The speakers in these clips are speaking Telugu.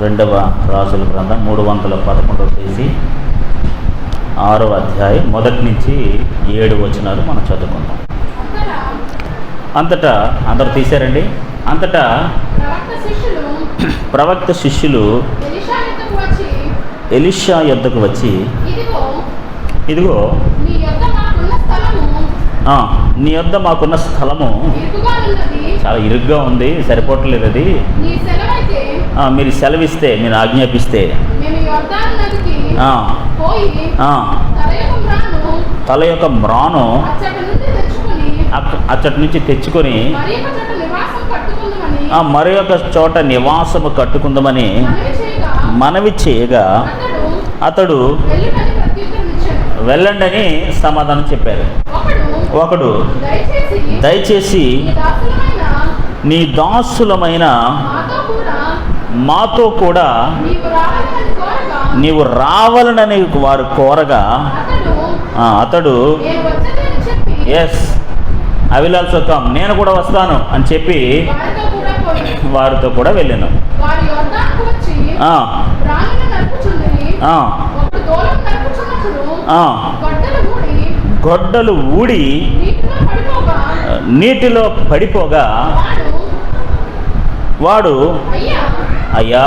రెండవ రాజుల గ్రంథం 311వ పేజీ 6వ అధ్యాయం 1 నుంచి 7 వచనాలు మనం చదువుకుందాం. అంతటా అందరూ తీశారండి. అంతటా ప్రవక్త శిష్యులు ఎలీషా యొద్దకు వచ్చి, ఇదిగో నీ యొద్ద మాకున్న స్థలము చాలా ఇరుగ్గా ఉంది, సరిపోవట్లేదు, అది మీరు సెలవిస్తే, మీరు ఆజ్ఞాపిస్తే తల యొక్క మ్రాను అచ్చటి నుంచి తెచ్చుకొని మరి ఒక చోట నివాసము కట్టుకుందామని మనవి చేయగా అతడు వెళ్ళండి అని సమాధానం చెప్పారు. ఒకడు, దయచేసి నీ దాసులమైన మాతో కూడా నీవు రావాలనని వారు కోరగా అతడు yes, I will also come, నేను కూడా వస్తాను అని చెప్పి వారితో కూడా వెళ్ళాను. గొడ్డలు ఊడి నీటిలో పడిపోగా వాడు, అయ్యా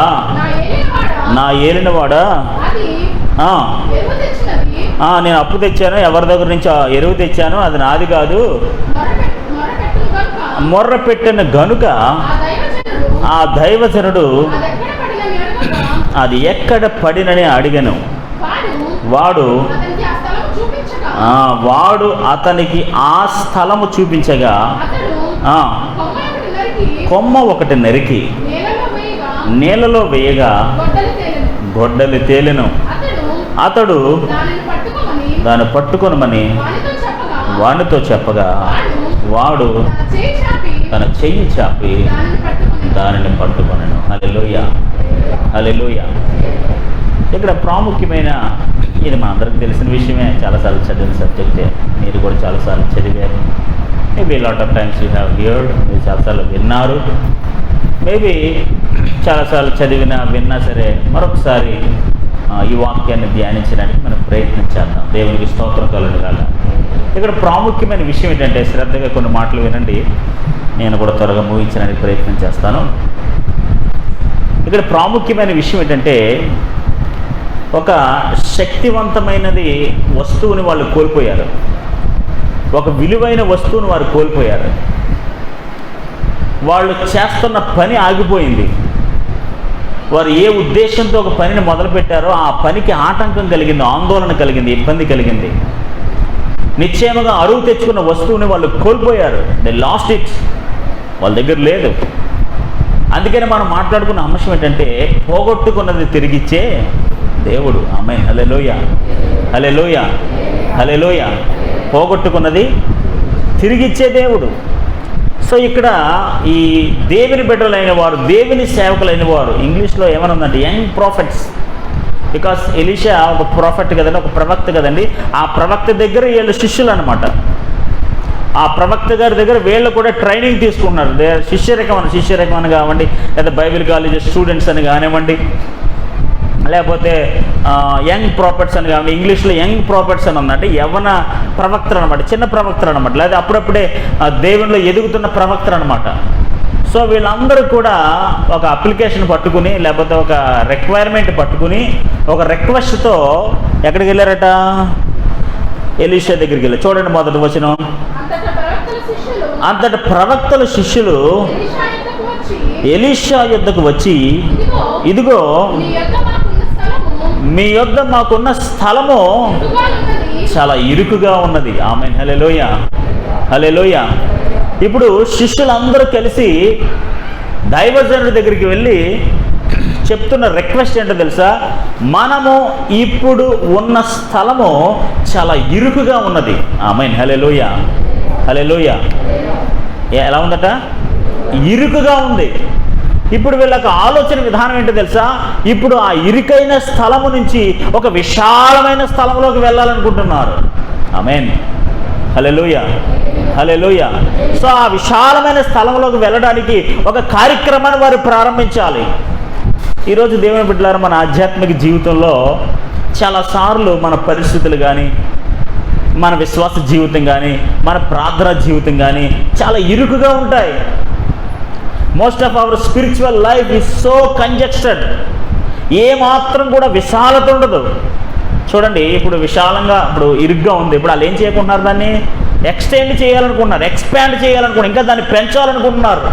నా ఏలినవాడా, నేను అప్పు తెచ్చాను, ఎవరి దగ్గర నుంచి ఎరువు తెచ్చాను, అది నాది కాదు, మొర్ర పెట్టిన గనుక ఆ దైవజనుడు అది ఎక్కడ పడినని అడిగను. వాడు అతనికి ఆ స్థలము చూపించగా కొమ్మ ఒకటి నరికి నీళ్ళలో వేయగా గొడ్డలి తేలెను. అతడు దాన్ని పట్టుకొనమని వానితో చెప్పగా వాడు తన చెయ్యి చాపి దానిని పట్టుకొనెను. హల్లెలూయా, హల్లెలూయా. ఇక్కడ ప్రాముఖ్యమైన, ఇది మా అందరికి తెలిసిన విషయమే, చాలాసార్లు చదివిన సబ్జెక్టే, మీరు కూడా చాలాసార్లు చదివారు. Maybe lot of times you have heard, మీరు చాలాసార్లు విన్నారు. మేబీ చాలాసార్లు విన్నా సరే మరొకసారి ఈ వాక్యాన్ని ధ్యానించడానికి మనం ప్రయత్నం చేద్దాం. దేవునికి స్తోత్రం కలుగుగాక. ఇక్కడ ప్రాముఖ్యమైన విషయం ఏంటంటే, శ్రద్ధగా కొన్ని మాటలు వినండి, నేను కూడా త్వరగా ముగించడానికి ప్రయత్నం చేస్తాను. ఇక్కడ ప్రాముఖ్యమైన విషయం ఏంటంటే, ఒక శక్తివంతమైనది వస్తువుని వాళ్ళు కోల్పోయారు, ఒక విలువైన వస్తువుని వారు కోల్పోయారు. వాళ్ళు చేస్తున్న పని ఆగిపోయింది. వారు ఏ ఉద్దేశంతో ఒక పనిని మొదలుపెట్టారో ఆ పనికి ఆటంకం కలిగింది, ఆందోళన కలిగింది, ఇబ్బంది కలిగింది. నిశ్చయముగా అరువు తెచ్చుకున్న వస్తువుని వాళ్ళు కోల్పోయారు. దే లాస్ట్ ఇట్, వాళ్ళ దగ్గర లేదు. అందుకని మనం మాట్లాడుకున్న అంశం ఏంటంటే, పోగొట్టుకున్నది తిరిగిచ్చే దేవుడు. ఆమేన్, హల్లెలూయా, హల్లెలూయా, హల్లెలూయా. పోగొట్టుకున్నది తిరిగిచ్చే దేవుడు. సో ఇక్కడ ఈ దేవుని బిడ్డలైన వారు, దేవుని సేవకులైన వారు, ఇంగ్లీష్లో ఏమనుందంటే యంగ్ ప్రాఫిట్స్, బికాస్ ఎలీషా ఒక ప్రాఫిట్ కదండి, ఒక ప్రవక్త కదండి. ఆ ప్రవక్త దగ్గర వీళ్ళు శిష్యులు అనమాట. ఆ ప్రవక్త గారి దగ్గర వీళ్ళు కూడా ట్రైనింగ్ తీసుకున్నారు. శిష్యరకం అని కావండి, లేదా బైబిల్ కాలేజ్ స్టూడెంట్స్ అని కానివ్వండి, లేకపోతే యంగ్ ప్రాఫిట్స్ అని కావండి. ఇంగ్లీష్లో యంగ్ ప్రాఫిట్స్ అని ఉందంటే యవ్వన ప్రవక్తలు అనమాట, చిన్న ప్రవక్తలు అనమాట, లేదా అప్పుడప్పుడే దేవునిలో ఎదుగుతున్న ప్రవక్తలు అనమాట. సో వీళ్ళందరూ కూడా ఒక అప్లికేషన్ పట్టుకుని, లేకపోతే ఒక రిక్వైర్మెంట్ పట్టుకుని, ఒక రిక్వెస్ట్తో ఎక్కడికి వెళ్ళారట? ఎలీషా దగ్గరికి వెళ్ళారు. చూడండి మొదటి వచనం. అంతటి ప్రవక్తల శిష్యులు ఎలీషా యొద్దకు వచ్చి, ఇదిగో మీ యొద్ద మాకున్న స్థలము చాలా ఇరుకుగా ఉన్నది. ఆమేన్, హల్లెలూయా, హల్లెలూయా. ఇప్పుడు శిష్యులందరూ కలిసి దైవజనుడి దగ్గరికి వెళ్ళి చెప్తున్న రిక్వెస్ట్ ఏంటో తెలుసా? మనము ఇప్పుడు ఉన్న స్థలము చాలా ఇరుకుగా ఉన్నది. ఆమేన్, హల్లెలూయా, హల్లెలూయా. ఎలా ఉందట? ఇరుకుగా ఉంది. ఇప్పుడు వీళ్ళకి ఆలోచన విధానం ఏంటో తెలుసా? ఇప్పుడు ఆ ఇరుకైన స్థలము నుంచి ఒక విశాలమైన స్థలంలోకి వెళ్ళాలనుకుంటున్నారు. ఆమేన్, హల్లెలూయా, హల్లెలూయా. సో ఆ విశాలమైన స్థలంలోకి వెళ్ళడానికి ఒక కార్యక్రమాన్ని వారు ప్రారంభించాలి. ఈరోజు దేవుని బిడ్డలారా, మన ఆధ్యాత్మిక జీవితంలో చాలాసార్లు మన పరిస్థితులు కానీ, మన విశ్వాస జీవితం కానీ, మన ప్రార్థన జీవితం కానీ చాలా ఇరుకుగా ఉంటాయి. Most of our spiritual life is so congested. ఏమాత్రం కూడా విశాలత ఉండదు. చూడండి, ఇప్పుడు విశాలంగా, ఇప్పుడు ఇరుగ్గా ఉంది. ఇప్పుడు వాళ్ళు ఏం చేయకుంటున్నారు? దాన్ని ఎక్స్టెండ్ చేయాలనుకుంటున్నారు, ఎక్స్పాండ్ చేయాలనుకుంటున్నారు, ఇంకా దాన్ని పెంచాలనుకుంటున్నారు.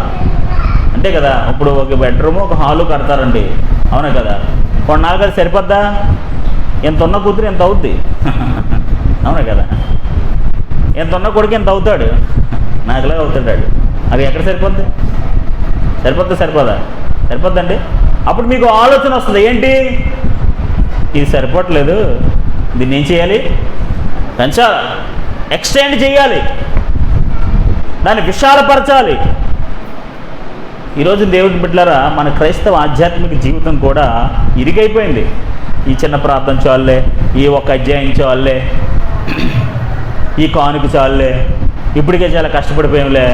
అంతే కదా. ఇప్పుడు ఒక బెడ్రూము, ఒక హాలు కడతారండి, అవునా కదా. కొన్నాళ్ళు కదా సరిపోద్దా? ఎంత ఉన్న కూతురు ఎంత అవుద్ది, అవునా కదా. ఎంత ఉన్న కొడుకు ఎంత అవుతాడు, నాకులాగా అవుతాడు. అది ఎక్కడ సరిపోద్ది? సరిపోదా? సరిపోద్దండి. అప్పుడు మీకు ఆలోచన వస్తుంది, ఏంటి ఇది సరిపోవట్లేదు, దీన్ని ఏం చేయాలి? పెంచాలి, ఎక్స్టెండ్ చేయాలి, దాన్ని విశాలపరచాలి. ఈరోజు దేవుని బిడ్డలారా, మన క్రైస్తవ ఆధ్యాత్మిక జీవితం కూడా ఇరుగైపోయింది. ఈ చిన్న ప్రార్థన చాలులే, ఈ ఒక్క అధ్యాయం చాలులే, ఈ కానుక చాలులే, ఇప్పటికే చాలా కష్టపడిపోయాంలే,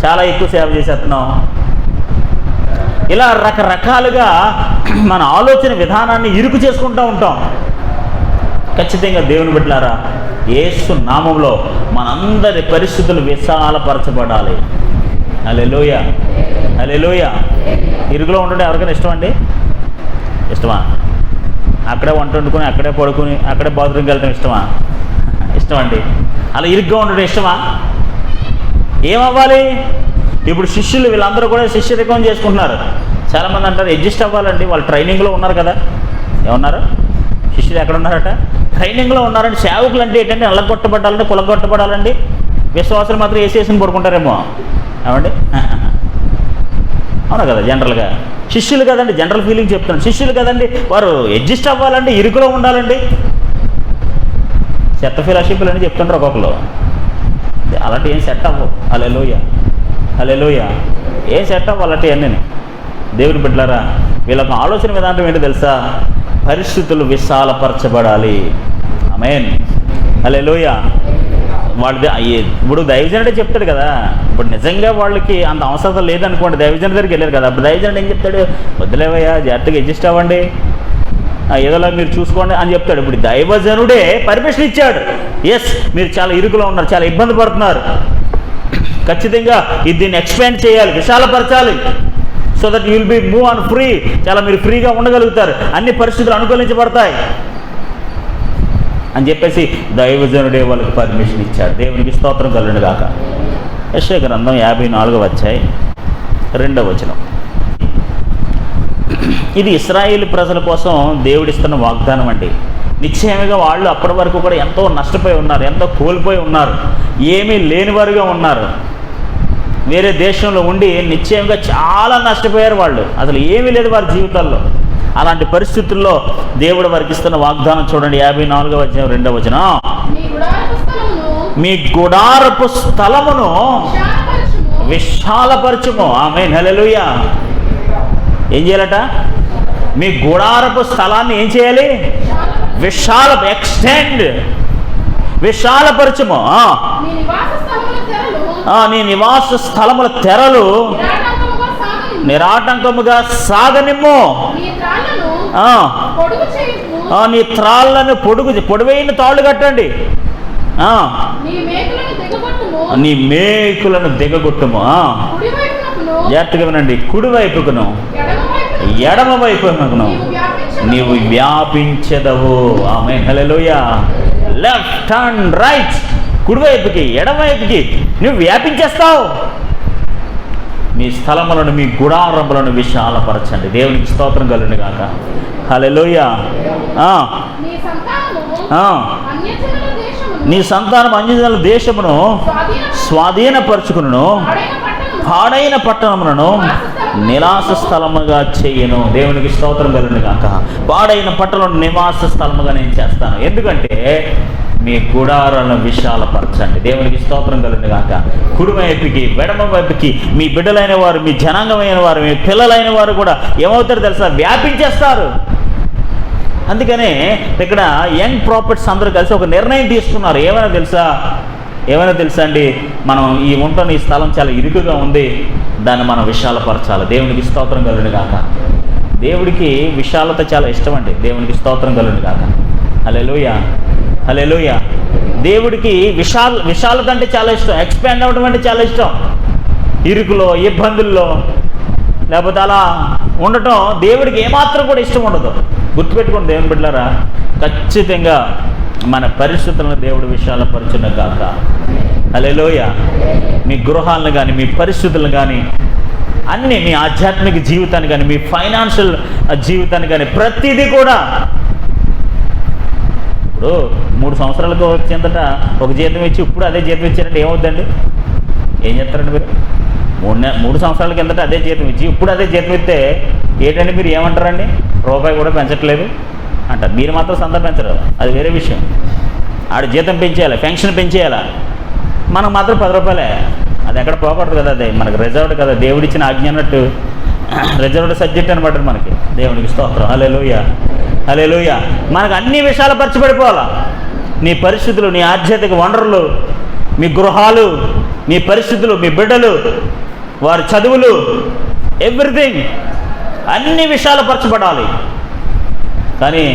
చాలా ఎక్కువ సేవ చేసేస్తున్నాం. ఇలా రకరకాలుగా మన ఆలోచన విధానాన్ని ఇరుకు చేసుకుంటూ ఉంటాం. ఖచ్చితంగా దేవుని బిడ్డలారా, యేసు నామంలో మనందరి పరిస్థితులు విశాలపరచబడాలి. హల్లెలూయా, హల్లెలూయా. ఇరుకులో ఉండడం ఎవరికైనా ఇష్టం అండి? ఇష్టమా? అక్కడే వంట వండుకొని, అక్కడే పడుకుని, అక్కడే బాత్రూమ్కి వెళ్ళడం ఇష్టమా? ఇష్టం అండి. అలా ఇరుగ్గా ఉండడం ఇష్టమా? ఏమవ్వాలి? ఇప్పుడు శిష్యులు వీళ్ళందరూ కూడా శిష్యరికం చేసుకుంటున్నారు. చాలామంది అంటారు అడ్జస్ట్ అవ్వాలండి, వాళ్ళు ట్రైనింగ్లో ఉన్నారు కదా. ఏమన్నారు? శిష్యులు ఎక్కడ ఉన్నారట? ట్రైనింగ్లో ఉన్నారండి. సేవకులు అంటే ఏంటంటే నల్లగొట్టబడాలంటే, కులగొట్టబడాలండి. విశ్వాసులు మాత్రం వేసేసి పడుకుంటారేమో, ఏమండి? అవునా కదా. జనరల్గా శిష్యులు కదండి, జనరల్ ఫీలింగ్ చెప్తున్నాను. శిష్యులు కదండి, వారు అడ్జస్ట్ అవ్వాలండి, ఇరుకులో ఉండాలండి. చెత్త ఫిలాసఫీలు అని చెప్తుంటారు ఒక్కొక్కరు. అలాంటి ఏం సెట్ అవ్వవు. హల్లెలూయా, హల్లెలూయా. ఏం సెట్ అవ్వు అలాంటి అన్నీ. దేవుని బిడ్డలారా, వీళ్ళకు ఆలోచన విధానం ఏంటో తెలుసా? పరిస్థితులు విశాలపరచబడాలి. ఆమేన్, హల్లెలూయా. వాళ్ళది ఇప్పుడు దైవజనుడే చెప్తాడు కదా. ఇప్పుడు నిజంగా వాళ్ళకి అంత అవసరం లేదనుకోండి, దైవజన దగ్గరికి వెళ్ళారు కదా. అప్పుడు దైవజనుడు ఏం చెప్తాడు? వద్దులేవయ్యా, జాగ్రత్తగా అడ్జస్ట్ అవ్వండి, ఏదోలా మీరు చూసుకోండి అని చెప్తాడు. ఇప్పుడు దైవజనుడే పర్మిషన్ ఇచ్చాడు. ఎస్, మీరు చాలా ఇరుకులో ఉన్నారు, చాలా ఇబ్బంది పడుతున్నారు, ఖచ్చితంగా దీన్ని ఎక్స్పాండ్ చేయాలి, విశాలపరచాలి, so that you will be move on free. చాలా మీరు ఫ్రీగా ఉండగలుగుతారు, అన్ని పరిస్థితులు అనుకూలించబడతాయి అని చెప్పేసి దైవజనుడే వాళ్ళకి పర్మిషన్ ఇచ్చాడు. దేవునికి స్తోత్రం కలుగును గాక. యెషయా గ్రంథం 54వ అధ్యాయం 2వ వచనం. ఇది ఇశ్రాయేలు ప్రజల కోసం దేవుడిస్తున్న వాగ్దానం అండి. నిశ్చయంగా వాళ్ళు అప్పటి వరకు కూడా ఎంతో నష్టపోయి ఉన్నారు, ఎంతో కోల్పోయి ఉన్నారు, ఏమీ లేనివారుగా ఉన్నారు. వేరే దేశంలో ఉండి నిశ్చయంగా చాలా నష్టపోయారు వాళ్ళు, అసలు ఏమీ లేదు వారి జీవితాల్లో. అలాంటి పరిస్థితుల్లో దేవుడు వారికి ఇస్తున్న వాగ్దానం చూడండి. 54వ అధ్యాయం 2వ వచనం. మీ గుడారపు స్థలమును విశాలపరచుము. ఆమేన్, హల్లెలూయా. ఏం చేయాలట? మీ గుడారపు స్థలాన్ని ఏం చేయాలి? ఎక్స్టెండ్, విశాలపరచుము. నీ నివాస స్థలముల తెరలు నిరాటంకముగా సాగనిమ్ము. నీ త్రాళ్ళను పొడువైన తాళ్ళు కట్టండి. నీ మేకులను దిగగొట్టుము. జాగ్రత్తగా వినండి. కుడివైపుకును ఎడమ వైపుకును నీవు వ్యాపించెదవు. ఆమేన్, హల్లెలూయా. లెఫ్ట్ అండ్ రైట్, కుడివైపుకి ఎడమవైపుకి నువ్వు వ్యాపించేస్తావు. మీ స్థలములను, మీ గుడారములను విశాలపరచండి. దేవునికి స్తోత్రం కలుగును గాక. హల్లెలూయా. నీ సంతానం అన్యజనుల దేశమును స్వాధీనపరచుకును, పాడైన పట్టణములను నివాస స్థలముగా చేయను. దేవునికి స్తోత్రం కలుగును గాక. పాడైన పట్టణం నివాస స్థలముగా నేను చేస్తాను. ఎందుకంటే మీ గుడారాలను విశాలపరచండి. దేవునికి స్తోత్రం కలుగును గాక. కుడివైపుకి ఎడమ వైపుకి మీ బిడ్డలైన వారు, మీ జనాంగమైన వారు, మీ పిల్లలైన వారు కూడా ఏమవుతారు తెలుసా? వ్యాపించేస్తారు. అందుకనే ఇక్కడ యంగ్ ప్రాఫిట్స్ అందరూ కలిసి ఒక నిర్ణయం తీసుకున్నారు. ఏమైనా తెలుసా అండి? మనం ఉంటున్న ఈ స్థలం చాలా ఇరుకుగా ఉంది, దాన్ని మనం విశాలపరచాలి. దేవునికి స్తోత్రం కలుగును గాక. దేవుడికి విశాలత చాలా ఇష్టం అండి. దేవునికి స్తోత్రం కలుగును గాక. హల్లెలూయా, హల్లెలూయా. దేవుడికి విశాలత అంటే చాలా ఇష్టం. ఎక్స్పాండ్ అవ్వడం అంటే చాలా ఇష్టం. ఇరుకులో, ఇబ్బందుల్లో లేకపోతే అలా ఉండటం దేవుడికి ఏమాత్రం కూడా ఇష్టం ఉండదు. గుర్తుపెట్టుకోండి దేవుని బిడ్డలారా, ఖచ్చితంగా మన పరిస్థితులను దేవుడు విశాలపరచును గాక. హల్లెలూయా. మీ గృహాలను కానీ, మీ పరిస్థితులను కానీ, అన్నీ, మీ ఆధ్యాత్మిక జీవితాన్ని కానీ, మీ ఫైనాన్షియల్ జీవితాన్ని కానీ, ప్రతిదీ కూడా. ఇప్పుడు 3 సంవత్సరాలకు వచ్చేంతట ఒక జీతం ఇచ్చి ఇప్పుడు అదే జీతం ఇచ్చారంటే ఏమవుద్దండి? ఏం చేస్తారండి మీరు? 3 సంవత్సరాల కిందట అదే జీతం ఇచ్చి ఇప్పుడు అదే జీతం ఇస్తే ఏంటంటే మీరు ఏమంటారండి? రూపాయి కూడా పెంచట్లేదు అంటారు. మీరు మాత్రం సంద పెంచరు, అది వేరే విషయం. ఆడ జీతం పెంచేయాలి, పెన్షన్ పెంచేయాలా, మనకు మాత్రం 10 రూపాయలే. అది ఎక్కడ పోకూడదు కదా, అది మనకు రిజర్వ్డ్ కదా, దేవుడిచ్చిన ఆజ్ఞ అన్నట్టు రిజర్వ్డ్ సబ్జెక్ట్ అనమాట మనకి. దేవునికి స్తోత్రం. హల్లెలూయా, హల్లెలూయా. మనకు అన్ని విషయాలు పరచబడిపోవాలా. నీ పరిస్థితులు, నీ ఆధ్యాత్మిక వనరులు, మీ గృహాలు, మీ పరిస్థితులు, మీ బిడ్డలు, వారి చదువులు, ఎవ్రీథింగ్, అన్ని విషయాలు పరచబడాలి. కానీ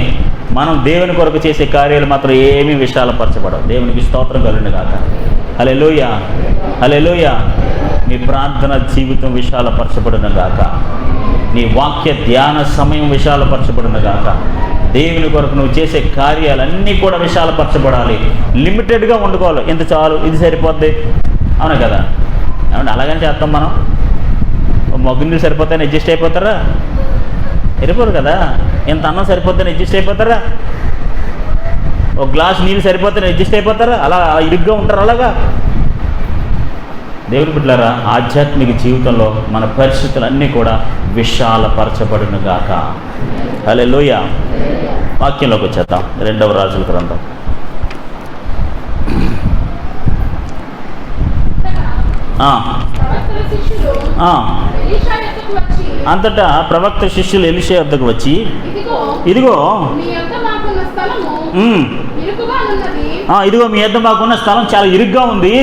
మనం దేవుని కొరకు చేసే కార్యాలు మాత్రం ఏమీ విషయాలు పరచబడవు. దేవునికి స్తోత్రం కలుగును గాక. హల్లెలూయా, హల్లెలూయా. నీ ప్రార్థన జీవితం విశాలపరచబడును గాక. నీ వాక్య ధ్యాన సమయం విశాలపరచబడును గాక. దేవుని కొరకు నువ్వు చేసే కార్యాలన్నీ కూడా విశాలపరచబడాలి. లిమిటెడ్గా వండుకోవాలి. ఇంత చాలు, ఇది సరిపోద్ది, అవునా కదా? ఏమంటే అలాగని చేస్తాం మనం. మగ్గు నీళ్ళు సరిపోతాయని అడ్జస్ట్ అయిపోతారా? సరిపోరు కదా. ఇంత అన్నం సరిపోద్దని అడ్జస్ట్ అయిపోతారా? ఒక గ్లాస్ నీళ్ళు సరిపోతాయని అడ్జస్ట్ అయిపోతారా? అలా ఇరుగ్గా ఉంటారు. అలాగా దేవుని బిడ్డలారా, ఆధ్యాత్మిక జీవితంలో మన పరిస్థితులన్నీ కూడా విశాలపరచబడును గాక. హల్లెలూయా. వాక్యంలోకి వచ్చేద్దాం. 2వ రాజుల గ్రంథం. అంతటా ప్రవక్త శిష్యులు ఎలీషా వద్దకు వచ్చి, ఇదిగో ఇదిగో మీ యొద్ద మాకున్న స్థలం చాలా ఇరుగ్గా ఉంది,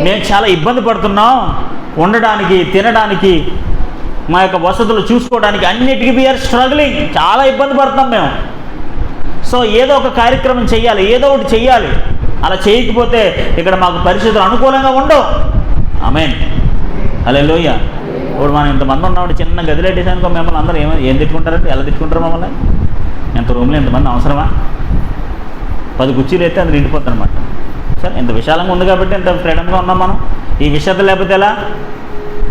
మేము చాలా ఇబ్బంది పడుతున్నాం ఉండడానికి, తినడానికి, మా యొక్క వసతులు చూసుకోవడానికి, అన్నిటికీ వీఆర్ స్ట్రగ్లింగ్, చాలా ఇబ్బంది పడుతున్నాం మేము. సో ఏదో ఒక కార్యక్రమం చెయ్యాలి, ఏదో ఒకటి చెయ్యాలి. అలా చేయకపోతే ఇక్కడ మాకు పరిస్థితులు అనుకూలంగా ఉండవు. ఆమేన్, హల్లెలూయా. ఇప్పుడు మనం ఇంతమంది ఉన్నామంటే చిన్న గదిలో పెట్టేసానుకో, మిమ్మల్ని అందరూ ఏం తిట్టుకుంటారంటే, ఎలా తిట్టుకుంటారు మమ్మల్ని? ఎంత రూమ్లో ఎంతమంది అవసరమా? 10 కుర్చీలు అయితే అది నిండిపోతుంది అనమాట. సరే, ఇంత విశాలంగా ఉంది కాబట్టి ఇంత ఫ్రీడంగా ఉన్నాం మనం. ఈ విషయాలు లేకపోతే ఎలా?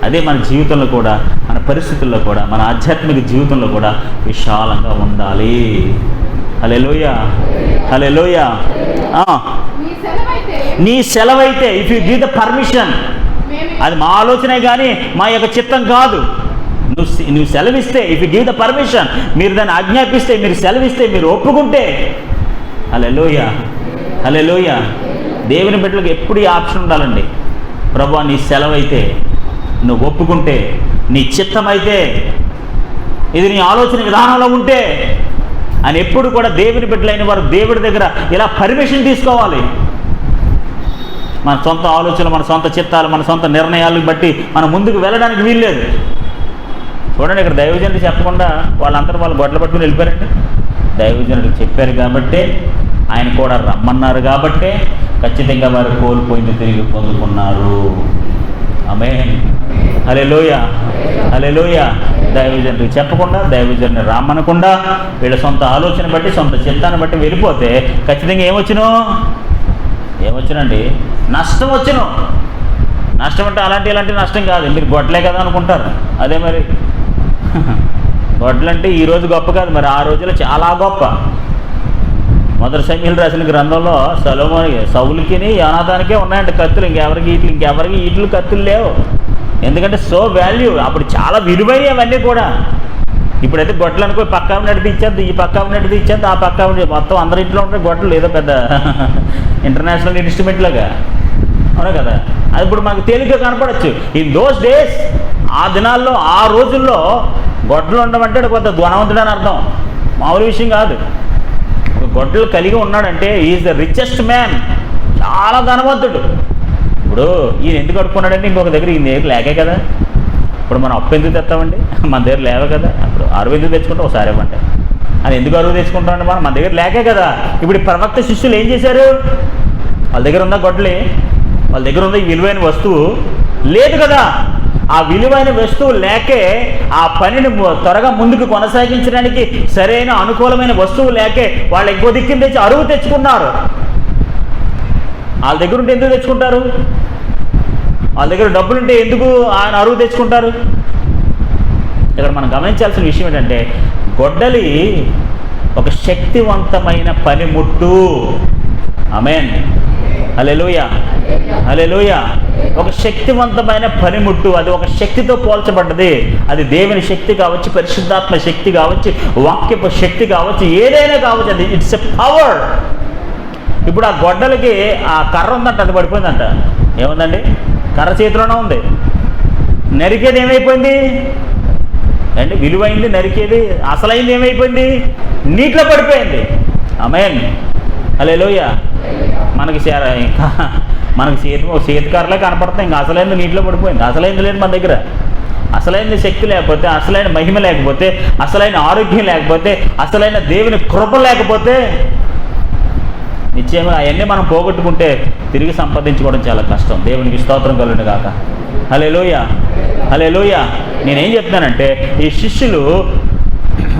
అదే మన జీవితంలో కూడా, మన పరిస్థితుల్లో కూడా, మన ఆధ్యాత్మిక జీవితంలో కూడా విశాలంగా ఉండాలి. Hallelujah, hallelujah. నీ సెలవైతే, if you give the permission, అది మా ఆలోచనే కానీ మా యొక్క చిత్తం కాదు. నువ్వు సెలవిస్తే, if you give the permission, మీరు దాన్ని ఆజ్ఞాపిస్తే, మీరు సెలవిస్తే, మీరు ఒప్పుకుంటే, హల్లెలూయా, హల్లెలూయా. దేవుని బిడ్డలకు ఎప్పుడు ఈ ఆప్షన్ ఉండాలండి. ప్రభువా నీ సెలవైతే, నువ్వు ఒప్పుకుంటే, నీ చిత్తమైతే, ఇది నీ ఆలోచన విధానంలో ఉంటే అని ఎప్పుడు కూడా దేవుని బిడ్డలైన వారు దేవుడి దగ్గర ఇలా పర్మిషన్ తీసుకోవాలి. మన సొంత ఆలోచనలు, మన సొంత చిత్తాలు, మన సొంత నిర్ణయాలను బట్టి మనం ముందుకు వెళ్ళడానికి వీల్లేదు. చూడండి, ఇక్కడ దైవజనుడు చెప్పకుండా వాళ్ళందరూ వాళ్ళు గొడ్డలు పట్టుకుని వెళ్ళిపోయారండి. దైవజనుడికి చెప్పారు కాబట్టే, ఆయన కూడా రమ్మన్నారు కాబట్టే ఖచ్చితంగా వారు కోల్పోయింది తిరిగి పొందుకున్నారు. ఆమేన్, హల్లెలూయా, హల్లెలూయా. దైవజనుడికి చెప్పకుండా, దైవజనుడిని రమ్మనకుండా, వీళ్ళ సొంత ఆలోచన బట్టి, సొంత చిత్తాన్ని బట్టి వెళ్ళిపోతే ఖచ్చితంగా ఏమొచ్చునండి? నష్టం వచ్చును. నష్టం అంటే ఇలాంటి నష్టం కాదు, మీరు గొడ్లే కదా అనుకుంటారు. అదే మరి గొడ్లంటే ఈరోజు గొప్ప కాదు, మరి ఆ రోజుల్లో చాలా గొప్ప. మొదటి సమూయేలు రాసిన గ్రంథంలో సౌలుకి యోనాతానికే ఉన్నాయంట కత్తులు. ఇంకెవరికి వీటిలు కత్తులు లేవు. ఎందుకంటే సో వాల్యూ, అప్పుడు చాలా విలువైనవి అవన్నీ కూడా. ఇప్పుడైతే గొడ్లు అనుకో, పక్క ఉన్నట్టు ఇచ్చేది, ఈ పక్క ఉన్నట్టు ఇచ్చేది, ఆ పక్క మొత్తం అందరి ఇంట్లో ఉంటే గొడ్లు ఏదో పెద్ద ఇంటర్నేషనల్ ఇన్స్ట్రుమెంట్ లాగా, అవునా కదా? అది ఇప్పుడు మనకు తేలిగ్గా కనపడచ్చు. ఇన్ దోస్ డేస్, ఆ దినాల్లో, ఆ రోజుల్లో గొడ్లు ఉండమంటే కొంత ధనవంతుడు అని అర్థం, మామూలు విషయం కాదు. ఒక గొడ్లు కలిగి ఉన్నాడంటే ఈజ్ ద రిచెస్ట్ మ్యాన్, చాలా ధనవంతుడు. ఇప్పుడు ఈయన ఎందుకు కడుక్కున్నాడంటే ఇంకొక దగ్గర ఈయన లేకే కదా. ఇప్పుడు మనం అప్పు ఎందుకు తెస్తామండి? మన దగ్గర లేవు కదా. అప్పుడు అరువు ఎందుకు తెచ్చుకుంటే ఒకసారి ఇవ్వండి అని ఎందుకు అరువు తెచ్చుకుంటామండి? మన దగ్గర లేకే కదా. ఇప్పుడు ఈ ప్రవక్త శిష్యులు ఏం చేశారు? వాళ్ళ దగ్గర ఉందా గొడ్డలి? వాళ్ళ దగ్గర ఉందా ఈ విలువైన వస్తువు? లేదు కదా. ఆ విలువైన వస్తువు లేకే ఆ పనిని త్వరగా ముందుకు కొనసాగించడానికి సరైన అనుకూలమైన వస్తువు లేకే వాళ్ళు ఇంకో దిక్కుని తెచ్చి అరువు తెచ్చుకున్నారు. వాళ్ళ దగ్గర ఉంటే ఎందుకు తెచ్చుకుంటారు? వాళ్ళ దగ్గర డబ్బులుంటే ఎందుకు ఆయన అరువు తెచ్చుకుంటారు? ఇక్కడ మనం గమనించాల్సిన విషయం ఏంటంటే, గొడ్డలి ఒక శక్తివంతమైన పనిముట్టు. ఆమేన్, హల్లెలూయా, హల్లెలూయా. ఒక శక్తివంతమైన పనిముట్టు. అది ఒక శక్తితో పోల్చబడ్డది. అది దేవుని శక్తి కావచ్చు, పరిశుద్ధాత్మ శక్తి కావచ్చు, వాక్యపు శక్తి కావచ్చు, ఏదైనా కావచ్చు. అది ఇట్స్ ఎ పవర్. ఇప్పుడు ఆ గొడ్డలికి ఆ కర్ర ఉందంట, అది పడిపోయిందంట. ఏముందండి? కర్ర చేతిలోనే ఉంది. నరికేది ఏమైపోయింది అంటే? విలువైంది నరికేది, అసలైంది ఏమైపోయింది? నీటిలో పడిపోయింది. ఆమేన్, హల్లెలూయా. మనకి చేతికర్రలే కనపడతాయి. ఇంకా అసలైంది నీటిలో పడిపోయింది. అసలైంది లేదు మన దగ్గర. అసలైన శక్తి లేకపోతే, అసలైన మహిమ లేకపోతే, అసలైన ఆరోగ్యం లేకపోతే, అసలైన దేవుని కృప లేకపోతే నిశ్చయంగా అవన్నీ మనం పోగొట్టుకుంటే తిరిగి సంపాదించుకోవడం చాలా కష్టం. దేవునికి స్తోత్రం కలుగును గాక. హల్లెలూయా, హల్లెలూయా. నేనేం చెప్తానంటే, ఈ శిష్యులు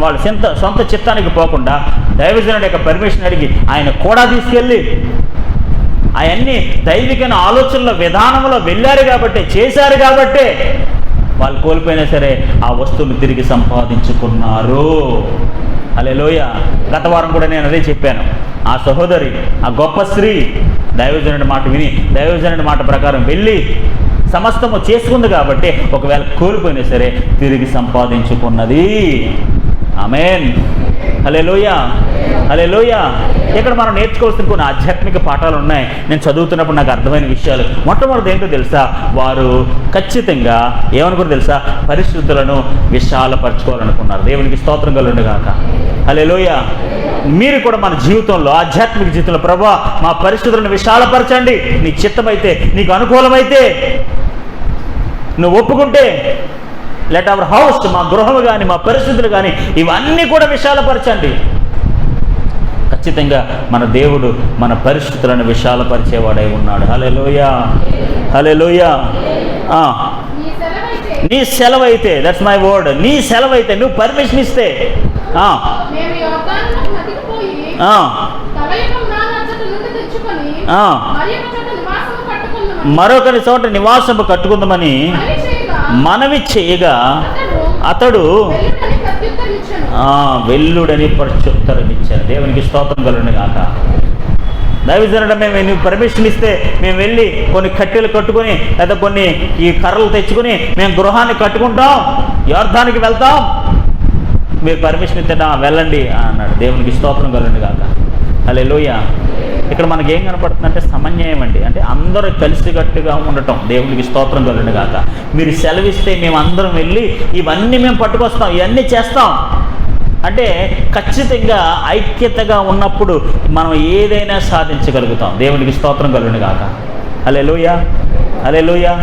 వాళ్ళ సొంత చిత్తానికి పోకుండా దైవజనుడి యొక్క పర్మిషన్ అడిగి ఆయన కూడా తీసుకెళ్ళి అవన్నీ దైవికమైన ఆలోచనల విధానంలో వెళ్ళారు కాబట్టి, చేశారు కాబట్టి వాళ్ళు కోల్పోయినా సరే ఆ వస్తువును తిరిగి సంపాదించుకున్నారు. హల్లెలూయా. గత వారం కూడా నేను అదే చెప్పాను. ఆ సహోదరి, ఆ గొప్ప స్త్రీ దైవజనుడి మాట విని దైవజనుడి మాట ప్రకారం వెళ్ళి సమస్తము చేసుకుంది కాబట్టి ఒకవేళ కోల్పోయినా సరే తిరిగి సంపాదించుకున్నది. ఆమేన్, హల్లెలూయా, హల్లెలూయా. ఇక్కడ మనం నేర్చుకోవాల్సిన కొన్ని ఆధ్యాత్మిక పాఠాలు ఉన్నాయి. నేను చదువుతున్నప్పుడు నాకు అర్థమైన విషయాలు. మొట్టమొదటి ఏంటో తెలుసా? వారు ఖచ్చితంగా ఏమనుకున్నారు తెలుసా? పరిశుద్ధులను విశాలపరచుకోవాలనుకున్నారు. దేవునికి స్తోత్రం కలుగును గాక. హల్లెలూయా. మీరు కూడా మన జీవితంలో, ఆధ్యాత్మిక జీవితంలో, ప్రభువా మా పరిశుద్ధులను విశాలపరచండి, నీ చిత్తమైతే, నీకు అనుకూలమైతే, నువ్వు ఒప్పుకుంటే, లెట్ అవర్ హౌస్, మా గృహము కానీ మా పరిస్థితులు కానీ ఇవన్నీ కూడా విశాలపరచండి. ఖచ్చితంగా మన దేవుడు మన పరిస్థితులను విశాలపరిచేవాడై ఉన్నాడు. హల్లెలూయా, హల్లెలూయా. నీ సెలవైతే, దట్స్ మై వర్డ్, నీ సెలవైతే, నువ్వు పర్మిషన్ ఇస్తే మరొకరి చోట నివాసము కట్టుకుందామని మనవి చేయగా అతడు వెల్లుడని ప్రత్యుత్తరం ఇచ్చాను. దేవునికి స్తోత్రం కలుగును గాక. దైవజనుడు, మేము పర్మిషన్ ఇస్తే మేము వెళ్ళి కొన్ని కట్టెలు కట్టుకొని లేదా కొన్ని ఈ కర్రలు తెచ్చుకొని మేము గృహాన్ని కట్టుకుంటాం, యోర్దానికి వెళ్తాం, మీరు పర్మిషన్ ఇస్తే వెళ్ళండి అన్నాడు. దేవునికి స్తోత్రం కలుగును గాక. హల్లెలూయా. ఇక్కడ మనకి ఏం కనపడుతుందంటే సమన్వయం అండి. అంటే అందరూ కలిసికట్టుగా ఉండటం. దేవునికి స్తోత్రం కలుగును గాక. మీరు సెలవిస్తే మేము అందరం వెళ్ళి ఇవన్నీ మేము పట్టుకొస్తాం, ఇవన్నీ చేస్తాం అంటే ఖచ్చితంగా ఐక్యతగా ఉన్నప్పుడు మనం ఏదైనా సాధించగలుగుతాం. దేవునికి స్తోత్రం కలుగును గాక. హల్లెలూయా, హల్లెలూయా.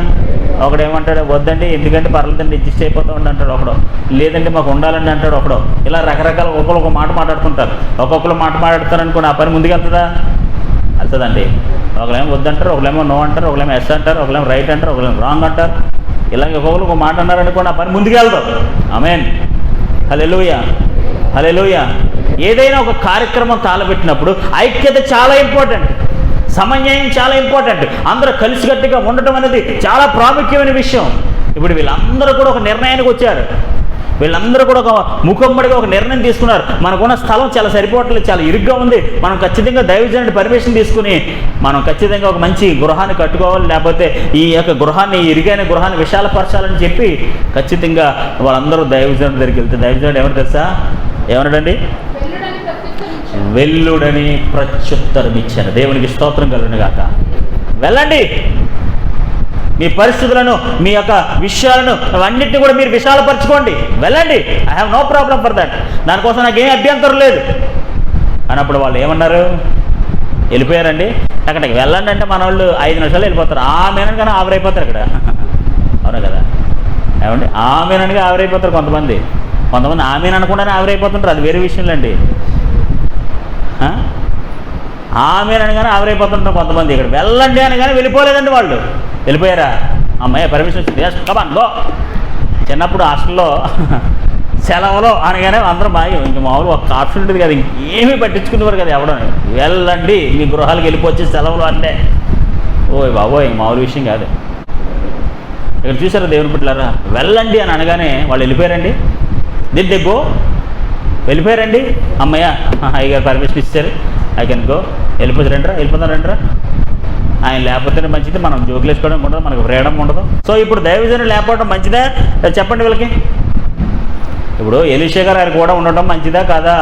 ఒకడేమంటాడు, వద్దండి ఎందుకంటే పర్లేదండి అడ్జస్ట్ అయిపోతూ ఉండి అంటాడు ఒకడు. లేదంటే మాకు ఉండాలండి అంటాడు ఒకడు. ఇలా రకరకాల ఒక్కొక్క మాట మాట్లాడుతుంటారు. ఒక్కొక్కరు మాట మాట్లాడతారనుకోండి, ఆ పని ముందుకు వెళ్తుందా? వెళ్తుందండి. ఒకళ్ళేమో వద్దంటారు, ఒకళ్ళేమో నో అంటారు, ఒకళ్ళేమో ఎస్ అంటారు, ఒకళ్ళేమో రైట్ అంటారు, ఒకళ్ళేమో రాంగ్ అంటారు. ఇలాగే ఒక్కొక్కరు ఒక మాట అన్నారనుకోండి, ఆ పని ముందుకు వెళ్తాం. ఆమేన్, హల్లెలూయా, హల్లెలూయా. ఏదైనా ఒక కార్యక్రమం తాళపెట్టినప్పుడు ఐక్యత చాలా ఇంపార్టెంట్, సమన్వయం చాలా ఇంపార్టెంట్. అందరూ కలిసికట్టుగా ఉండటం అనేది చాలా ప్రాముఖ్యమైన విషయం. ఇప్పుడు వీళ్ళందరూ కూడా ఒక నిర్ణయానికి వచ్చారు. వీళ్ళందరూ కూడా ఒక ముఖమ్మడిగా ఒక నిర్ణయం తీసుకున్నారు. మనకున్న స్థలం చాలా సరిపోవట్లేదు, చాలా ఇరుగ్గా ఉంది, మనం ఖచ్చితంగా దైవజనుడి పర్మిషన్ తీసుకుని మనం ఖచ్చితంగా ఒక మంచి గృహాన్ని కట్టుకోవాలి, లేకపోతే ఈ యొక్క గృహాన్ని, ఇరుగైన గృహాన్ని విశాలపరచాలని చెప్పి ఖచ్చితంగా వాళ్ళందరూ దైవజనుడి దగ్గరికి వెళ్తే దైవజనుడు ఎవరు తెలుసా? ఏమన్నాడండి? వెల్లుడని ప్రత్యుత్తరం ఇచ్చాను. దేవునికి స్తోత్రం కలుగును గాక. వెళ్ళండి, మీ పరిస్థితులను, మీ యొక్క విషయాలను అవన్నిటిని కూడా మీరు విశాలపరచుకోండి, వెళ్ళండి. I have no problem for that. దానికోసం నాకేం అభ్యంతరం లేదు అన్నప్పుడు వాళ్ళు ఏమన్నారు? వెళ్ళిపోయారండి. అక్కడికి వెళ్ళండి అంటే మన వాళ్ళు 5 నిమిషాలు వెళ్ళిపోతారు. ఆమెను కానీ ఆవిరైపోతారు ఇక్కడ. అవునా కదా? ఏమండి ఆమెనగా ఆవిరైపోతారు కొంతమంది ఆమెను అనకుండానే ఆవిరైపోతుంటారు, అది వేరే విషయంలో అండి. ఆమెనగానే ఆవిరైపోతుంటారు కొంతమంది. ఇక్కడ వెళ్ళండి అనగానే వెళ్ళిపోలేదండి వాళ్ళు. వెళ్ళిపోయారా? అమ్మాయి పర్మిషన్ వచ్చింది, ఎస్ కమాన్ గో. చిన్నప్పుడు హాస్టల్లో సెలవులో అనగానే అందరూ బాగా ఇంక మామూలు ఒక ఆప్షన్ ఉంటుంది కదా, ఇంకేమీ పట్టించుకునేవారు కదా ఎవడో. వెళ్ళండి మీ గృహాలకు వెళ్ళిపోవచ్చు సెలవులు అంటే, ఓయ్ బాబోయ్ మామూలు విషయం కాదు. ఇక్కడ చూసారా దేవుని బిడ్డలారా, వెళ్ళండి అని అనగానే వాళ్ళు వెళ్ళిపోయారండి. Did they go? వెళ్ళిపోయారండి. అమ్మయ్య అయ్యగారు పర్మిషన్ ఇచ్చారు, ఐ కెన్ గో. వెళ్ళిపోతాం రండిరా. ఆయన లేకపోతేనే మంచిది, మనం జోకులు వేసుకోవడం ఉండదు, మనకు ఫ్రీడమ్ ఉండదు. సో ఇప్పుడు దైవజనుడు లేకపోవడం మంచిదా చెప్పండి వీళ్ళకి. ఇప్పుడు ఎలీషా గారు ఆయన కూడా ఉండటం మంచిదా కాదా?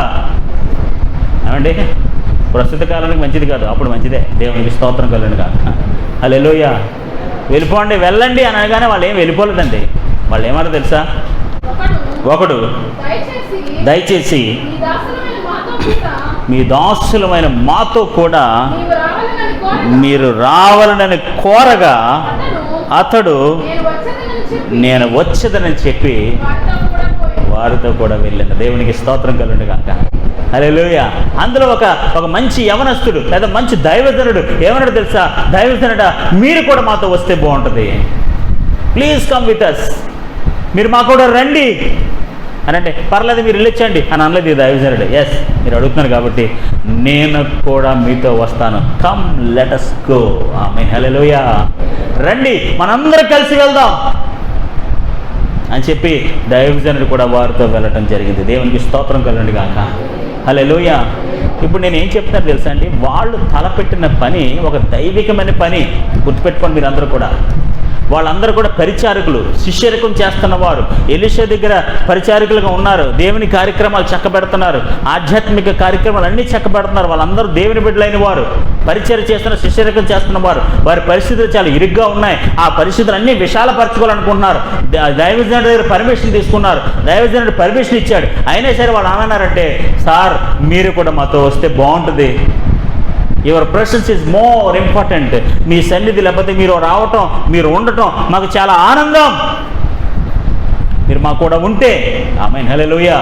ఏమండి ప్రస్తుత కాలానికి మంచిది కాదు, అప్పుడు మంచిదే. దేవునికి స్తోత్రం కలండి కాదు. హల్లెలూయా. వెళ్ళిపోండి వెళ్ళండి అని అనగానే వాళ్ళు ఏం వెళ్ళిపోలేదండి. వాళ్ళు ఏమన్నా తెలుసా, ఒకడు దయచేసి మీ దాసులమైన మాతో కూడా మీరు రావాలని కోరగా అతడు నేను వచ్చేదని చెప్పి వారితో కూడా వెళ్ళాను. దేవునికి స్తోత్రం కలుగును గాక. హల్లెలూయా. అందులో ఒక మంచి యవనస్తుడు లేదా మంచి దైవజనుడు ఏమన్నాడు తెలుసా, దైవజనుడా మీరు కూడా మాతో వస్తే బాగుంటుంది, ప్లీజ్ కమ్ విత్ అస్, మీరు మా కూడా రండి అని అంటే, పర్లేదు మీరు వెళ్ళొచ్చండి అని అనలేదు ఈ దైవజనుడు. ఎస్ మీరు అడుగుతున్నారు కాబట్టి నేను కూడా మీతో వస్తాను, కమ్ లెట్ us గో. ఆమేన్. హల్లెలూయా. రండి మనందరం కలిసి వెళ్దాం అని చెప్పి దైవజనుడు కూడా వారితో వెళ్ళటం జరిగింది. దేవునికి స్తోత్రం కలుగును గాక. హల్లెలూయా. ఇప్పుడు నేను ఏం చెప్తాను తెలుసా అండి, వాళ్ళు తలపెట్టిన పని ఒక దైవికమైన పని. గుర్తుపెట్టుకోండి మీరందరూ కూడా. వాళ్ళందరూ కూడా పరిచారకులు, శిష్యరికం చేస్తున్నవారు. ఎలీషా దగ్గర పరిచారకులుగా ఉన్నారు, దేవుని కార్యక్రమాలు చక్కబెడుతున్నారు, ఆధ్యాత్మిక కార్యక్రమాలు అన్నీ చక్కబెడుతున్నారు. వాళ్ళందరూ దేవుని బిడ్డలైన వారు, పరిచయం చేస్తున్న, శిష్యరికం చేస్తున్నవారు. వారి పరిస్థితులు చాలా ఇరుగ్గా ఉన్నాయి. ఆ పరిస్థితులు అన్నీ విశాలపరచుకోవాలనుకుంటున్నారు. దైవజనుడి దగ్గర పర్మిషన్ తీసుకున్నారు, దైవజనుడు పర్మిషన్ ఇచ్చాడు. అయినా సరే వాళ్ళు ఏమన్నారంటే, సార్ మీరు కూడా మాతో వస్తే బాగుంటుంది, your presence is more important. మీ సన్నిధి లేకపోతే మీరు రావటం, మీరు ఉండటం మాకు చాలా ఆనందం, మీరు మాకు కూడా ఉంటే. ఆమేన్. హల్లెలూయా.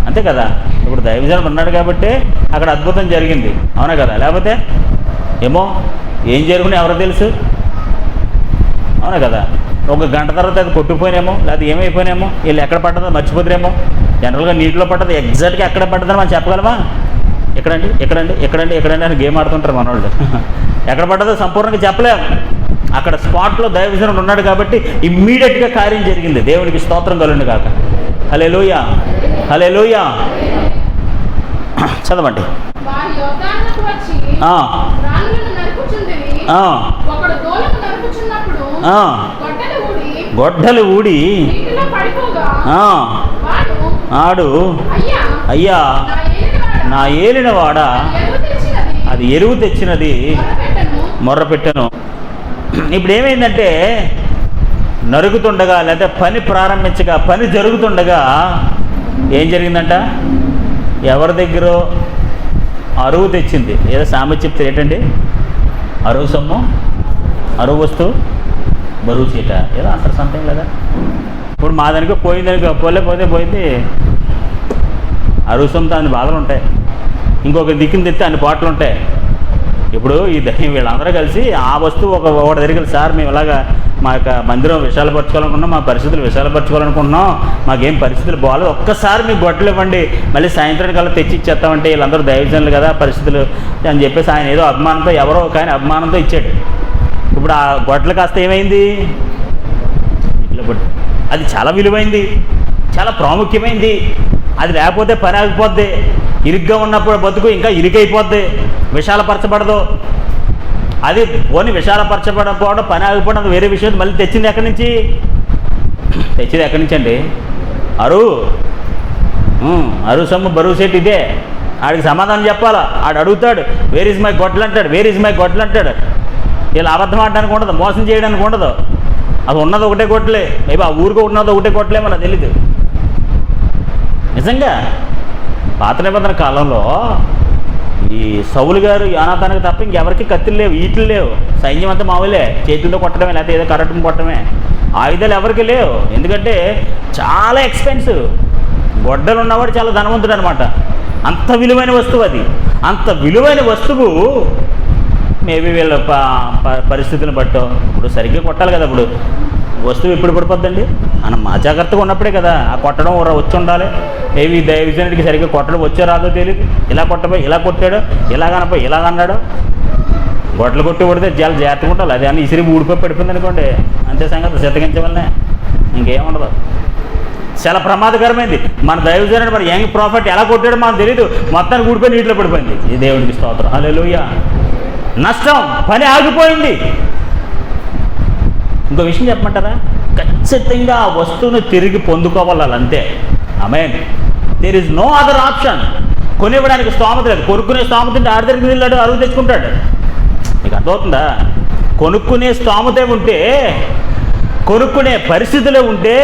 అంతే కదా. ఇప్పుడు దైవజనుడు ఉన్నాడు కాబట్టి అక్కడ అద్భుతం జరిగింది, అవునా కదా? లేకపోతే ఏమో ఏం జరుగునో ఎవరో తెలుసు, అవునా కదా? ఒక గంట తర్వాత అది కొట్టుకుపోయినేమో, లేకపోతే ఏమైపోయినేమో, వీళ్ళు ఎక్కడ పడ్డదో మర్చిపోతారేమో. జనరల్గా నీటిలో పడ్డది ఎగ్జాక్ట్గా ఎక్కడ పడ్డదని మనం చెప్పగలమా? ఎక్కడండి అని గేమ్ ఆడుతుంటారు మనోళ్ళు. ఎక్కడ పడ్డదో సంపూర్ణంగా చెప్పలేము. అక్కడ స్పాట్లో దైవజనుడు ఉన్నాడు కాబట్టి ఇమ్మీడియట్గా కార్యం జరిగింది. దేవునికి స్తోత్రం కలుగును గాక. హల్లెలూయా. హల్లెలూయా. చదవండి. గొడ్డలు ఊడి ఆడు అయ్యా నా ఏలినవాడా, అది ఎరువు తెచ్చినది మొర్ర పెట్టను. ఇప్పుడు ఏమైందంటే, నరుగుతుండగా లేదా పని ప్రారంభించగా, పని జరుగుతుండగా ఏం జరిగిందంట, ఎవరి దగ్గర అరువు తెచ్చింది. ఏదో సామెత చెప్తే ఏంటండి, అరువు సొమ్ము, అరువు వస్తువు, బరువు చీట ఏదో అంటారు సంథింగ్ కదా. ఇప్పుడు మా దానికి పోయిందనుకో, పోయింది, అరువు సొమ్ముతో అన్ని బాధలు ఉంటాయి, ఇంకొక దిక్కుని తెస్తే అన్ని పాటలు ఉంటాయి. ఇప్పుడు వీళ్ళందరూ కలిసి ఆ వస్తువు ఒకటి దగ్గరికి, సార్ మేము ఇలాగా మా యొక్క మందిరం విశాలపరచుకోవాలనుకుంటున్నాం, మా పరిస్థితులు విశాలపరచుకోవాలనుకుంటున్నాం, మాకేం పరిస్థితులు బాగాలేదు, ఒక్కసారి మీకు గొట్టలు ఇవ్వండి, మళ్ళీ సాయంత్రం కల్లా తెచ్చి ఇచ్చేస్తామంటే వీళ్ళందరూ దైవజనులు కదా పరిస్థితులు అని చెప్పేసి ఆయన ఏదో అభిమానంతో, ఎవరో కానీ అభిమానంతో ఇచ్చాడు. ఇప్పుడు ఆ గొట్టలు కాస్త ఏమైంది, అది చాలా విలువైంది, చాలా ప్రాముఖ్యమైంది. అది లేకపోతే పని ఆగిపోద్ది, ఇరుగ్గా ఉన్నప్పుడు బతుకు ఇంకా ఇరుకైపోద్ది, విశాలపరచబడదు. అది పోనీ విశాలపరచబడకపోవడం, పని ఆగిపోవడం వేరే విషయం. మళ్ళీ తెచ్చింది ఎక్కడి నుంచి అండి, అరువు సొమ్ము బరువు సెట్ ఇదే. ఆడికి సమాధానం చెప్పాలా. ఆడు అడుగుతాడు, వేర్ ఈజ్ మై గొడ్లు అంటాడు. వీళ్ళు అబద్ధం ఆడడానికి ఉండదు, మోసం చేయడానికి ఉండదు. అది ఉన్నది ఒకటే గొడ్లే, మేబీ ఆ ఊరికో ఉన్నది ఒకటే గొడ్లేమో నాకు తెలీదు. నిజంగా పాత నిబంధన కాలంలో ఈ సౌలు గారు యోనాతానికి తప్ప ఇంకెవరికి కత్తులు లేవు, ఈట్లు లేవు, సైన్యం అంతా మామూలే, చేతులతో కొట్టడమే, లేకపోతే ఏదో కరెక్ట్ని కొట్టడమే. ఆయుధాలు ఎవరికి లేవు, ఎందుకంటే చాలా ఎక్స్పెన్సివ్. గొడ్డలు ఉన్నవాడు చాలా ధనవంతుడు అనమాట. అంత విలువైన వస్తువు అది. అంత విలువైన వస్తువు మేబీ వీళ్ళ పరిస్థితులను బట్టో, ఇప్పుడు సరిగ్గా కొట్టాలి కదా. ఇప్పుడు వస్తువు ఎప్పుడు పడిపోద్దండి, మనం అజాగ్రత్తగా ఉన్నప్పుడే కదా ఆ కొట్టడం వచ్చి ఉండాలి. ఏవి దైవజనుడికి సరిగ్గా కొట్టడం వచ్చో రాదో తెలియదు. ఇలా కొట్టపోయి ఇలా కొట్టాడు, ఇలాగనపోయి ఇలాగన్నాడు. గొడ్డలు కొట్టి కొడితే చాలా జాగ్రత్తగా ఉండాలి. అది అని ఇసిరి ఊడిపోయి పడిపోయింది అనుకోండి, అంతే సంగతి. చిత్తగించవల్లనే ఇంకేముండదు. చాలా ప్రమాదకరమైంది. మన దైవజనుడు మరి యంగ్ ప్రాఫిట్ ఎలా కొట్టాడో మనకు తెలియదు, మొత్తానికి ఊడిపోయి నీటిలో పడిపోయింది. ఈ దేవుడికి స్తోత్రం, హల్లెలూయా. నష్టం, పని ఆగిపోయింది. ఇంకో విషయం చెప్పమంటారా, ఖచ్చితంగా ఆ వస్తువును తిరిగి పొందుకోవాలి, అంతే. Amen. There is no other option. కొనివ్వడానికి స్తోమత లేదు. కొనుక్కునే స్తోమత ఉంటే ఆడి దగ్గరికి వెళ్ళాడు, అరువు తెచ్చుకుంటాడు. మీకు అర్థమవుతుందా? కొనుక్కునే స్తోమతే ఉంటే, కొనుక్కునే పరిస్థితిలో ఉంటే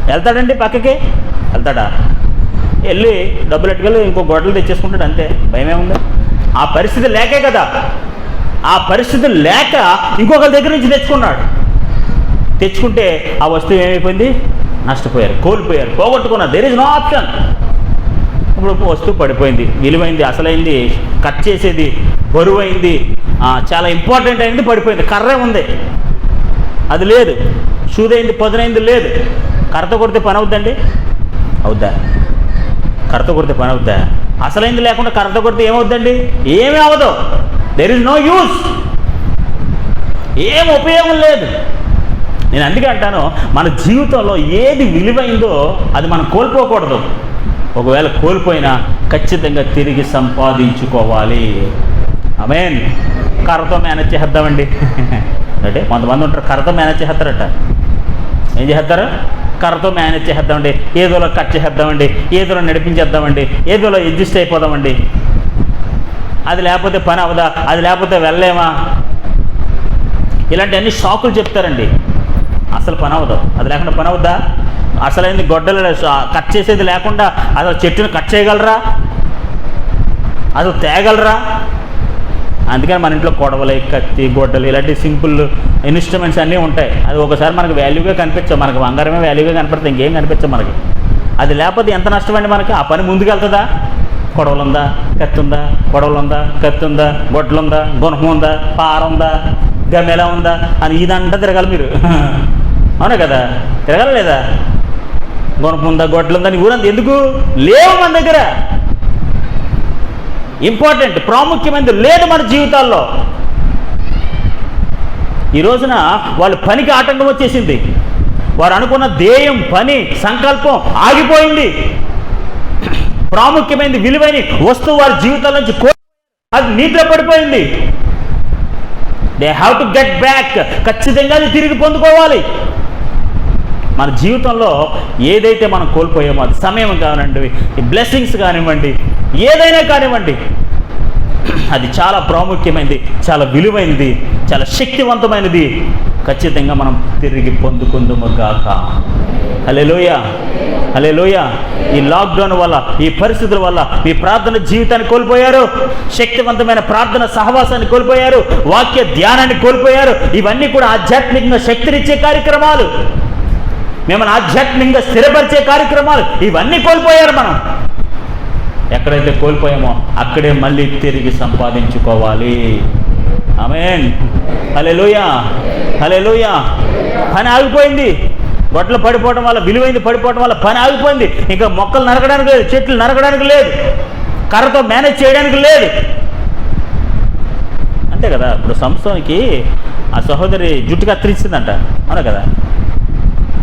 వెళ్తాడండి పక్కకి? వెళ్తాడా? వెళ్ళి డబ్బులు ఎట్టుకెళ్ళి ఇంకో గొడ్డలు తెచ్చేసుకుంటాడు, అంతే. భయమే ఉంది. ఆ పరిస్థితి లేకే కదా. ఆ పరిస్థితి లేక ఇంకొకరి దగ్గర నుంచి తెచ్చుకున్నాడు. తెచ్చుకుంటే ఆ వస్తువు ఏమైపోయింది? నష్టపోయారు, కోల్పోయారు, పోగొట్టుకున్నారు. There is no option. ఇప్పుడు వస్తువు పడిపోయింది, విలువైంది, అసలైంది, కట్ చేసేది, బరువైంది, చాలా ఇంపార్టెంట్ అయింది పడిపోయింది. కర్రే ఉంది, అది లేదు. సూదైంది, పదునైంది లేదు. కర్రతో కొడితే పని అవుద్దండి? అవుద్దా? కర్రతో కొడితే పని అవుద్దా? అసలైంది లేకుండా కర్రతో కొడితే ఏమవుద్దండి? ఏమీ అవ్వదు. There is no use. ఏం ఉపయోగం లేదు. నేను అందుకే అంటాను, మన జీవితంలో ఏది విలువైందో అది మనం కోల్పోకూడదు. ఒకవేళ కోల్పోయినా ఖచ్చితంగా తిరిగి సంపాదించుకోవాలి. ఆమేన్. కర్రతో మేనేజ్ చేద్దామండి అంటే కొంతమంది ఉంటారు, కర్రతో మేనేజ్ చేస్తారట. ఏం చేస్తారు? కర్రతో మేనేజ్ చేద్దామండి, ఏదోలో కట్ చేద్దామండి, ఏదోలో నడిపించేద్దామండి, ఏదోలో అడ్జస్ట్ అయిపోదామండి. అది లేకపోతే పని అవదా, అది లేకపోతే వెళ్ళలేమా, ఇలాంటి అన్ని షాకులు చెప్తారండి. అసలు పని అవ్వదు, అది లేకుండా పని అవుద్దా? అసలైంది గొడ్డలు కట్ చేసేది లేకుండా అసలు చెట్టును కట్ చేయగలరా? అసలు తేగలరా? అందుకని మన ఇంట్లో కొడవలు, కత్తి, గొడ్డలు ఇలాంటి సింపుల్ ఇన్స్ట్రుమెంట్స్ అన్నీ ఉంటాయి. అది ఒకసారి మనకు వాల్యూగా కనిపించవు, మనకు బంగారమే వాల్యూగా కనపడుతుంది, ఇంకేం కనిపించవు మనకి. అది లేకపోతే ఎంత నష్టమండి మనకి. ఆ పని ముందుకు వెళ్తుందా? కొడవలు ఉందా, కత్తి ఉందా, కొడవలు ఉందా, కత్తి ఉందా, గొడ్డలు ఉందా, గుణపం ఉందా, పార ఉందా, గమెలా ఉందా అని ఇదంతా తిరగాలి మీరు. అవునా కదా? తిరగాల లేదా? గుణపం ఉందా, గొడ్డలు ఉందా అని ఊరంతా ఎందుకు లేవు మన దగ్గర. ఇంపార్టెంట్, ప్రాముఖ్యమైనది లేదు మన జీవితాల్లో. ఈ రోజున వాళ్ళ పనికి ఆటంకం వచ్చేసింది. వారు అనుకున్న ధ్యేయం, పని, సంకల్పం ఆగిపోయింది. ప్రాముఖ్యమైనది, విలువైన వస్తువు వారి జీవితాల నుంచి అది నీటిలో పడిపోయింది. They have to get back. ఖచ్చితంగా అది తిరిగి పొందుకోవాలి. మన జీవితంలో ఏదైతే మనం కోల్పోయామో, అది సమయం కానివ్వండి, బ్లెస్సింగ్స్ కానివ్వండి, ఏదైనా కానివ్వండి, అది చాలా ప్రాముఖ్యమైనది, చాలా విలువైనది, చాలా శక్తివంతమైనది. ఖచ్చితంగా మనం తిరిగి పొందుకుందుము గాక. హల్లెలూయా, హల్లెలూయా. ఈ లాక్డౌన్ వల్ల, ఈ పరిస్థితుల వల్ల మీ ప్రార్థన జీవితాన్ని కోల్పోయారు, శక్తివంతమైన ప్రార్థన సహవాసాన్ని కోల్పోయారు, వాక్య ధ్యానాన్ని కోల్పోయారు. ఇవన్నీ కూడా ఆధ్యాత్మికంగా శక్తినిచ్చే కార్యక్రమాలు, మిమ్మల్ని ఆధ్యాత్మికంగా స్థిరపరిచే కార్యక్రమాలు. ఇవన్నీ కోల్పోయారు మనం. ఎక్కడైతే కోల్పోయామో అక్కడే మళ్ళీ తిరిగి సంపాదించుకోవాలి. ఆమేన్. హల్లెలూయా, హల్లెలూయా. పని ఆగిపోయింది. గొడ్డలు పడిపోవడం వల్ల, విలువైంది పడిపోవడం వల్ల పని ఆగిపోయింది. ఇంకా మొక్కలు నరకడానికి లేదు, చెట్లు నరకడానికి లేదు, కర్రతో మేనేజ్ చేయడానికి లేదు. అంతే కదా. ఇప్పుడు సంస్థకి ఆ సహోదరి జుట్టు కత్తిరించిందంట, అవునా కదా?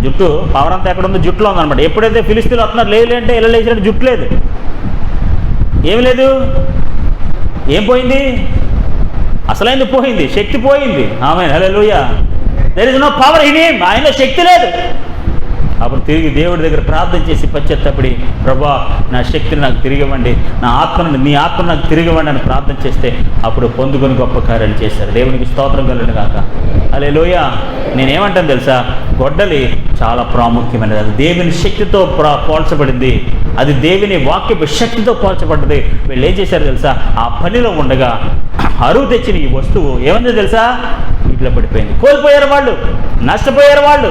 జుట్టు పవర్ అంతా ఎక్కడ ఉందో జుట్టులో ఉందన్నమాట. ఎప్పుడైతే ఫిలిస్తీన్లు వస్తున్నారు, లేదు అంటే ఇలా లేచినట్టు జుట్టు లేదు, ఏమి లేదు. ఏం పోయింది? అసలైంది పోయింది, శక్తి పోయింది. Amen, hallelujah. There is no power in him. ఆయనలో శక్తి లేదు. అప్పుడు తిరిగి దేవుడి దగ్గర ప్రార్థన చేసి పశ్చాత్తాపడి, ప్రభా నా శక్తిని నాకు తిరిగివ్వండి, నా ఆత్మను, నీ ఆత్మను నాకు తిరిగివ్వండి అని ప్రార్థన చేస్తే అప్పుడు పొందుకొని గొప్ప కార్యాలు చేశారు. దేవునికి స్తోత్రం కలుగును గాక. హల్లెలూయా. నేనేమంటాను తెలుసా, గొడ్డలి చాలా ప్రాముఖ్యమైనది. అది దేవుని శక్తితో పోల్చబడింది, అది దేవుని వాక్యపు శక్తితో పోల్చబడ్డది. వీళ్ళు ఏం చేశారు తెలుసా, ఆ పనిలో ఉండగా అరువు తెచ్చిన ఈ వస్తువు ఏమైందో తెలుసా, ఇట్ ఊపిలో పడిపోయింది. కోల్పోయారు వాళ్ళు, నష్టపోయారు వాళ్ళు.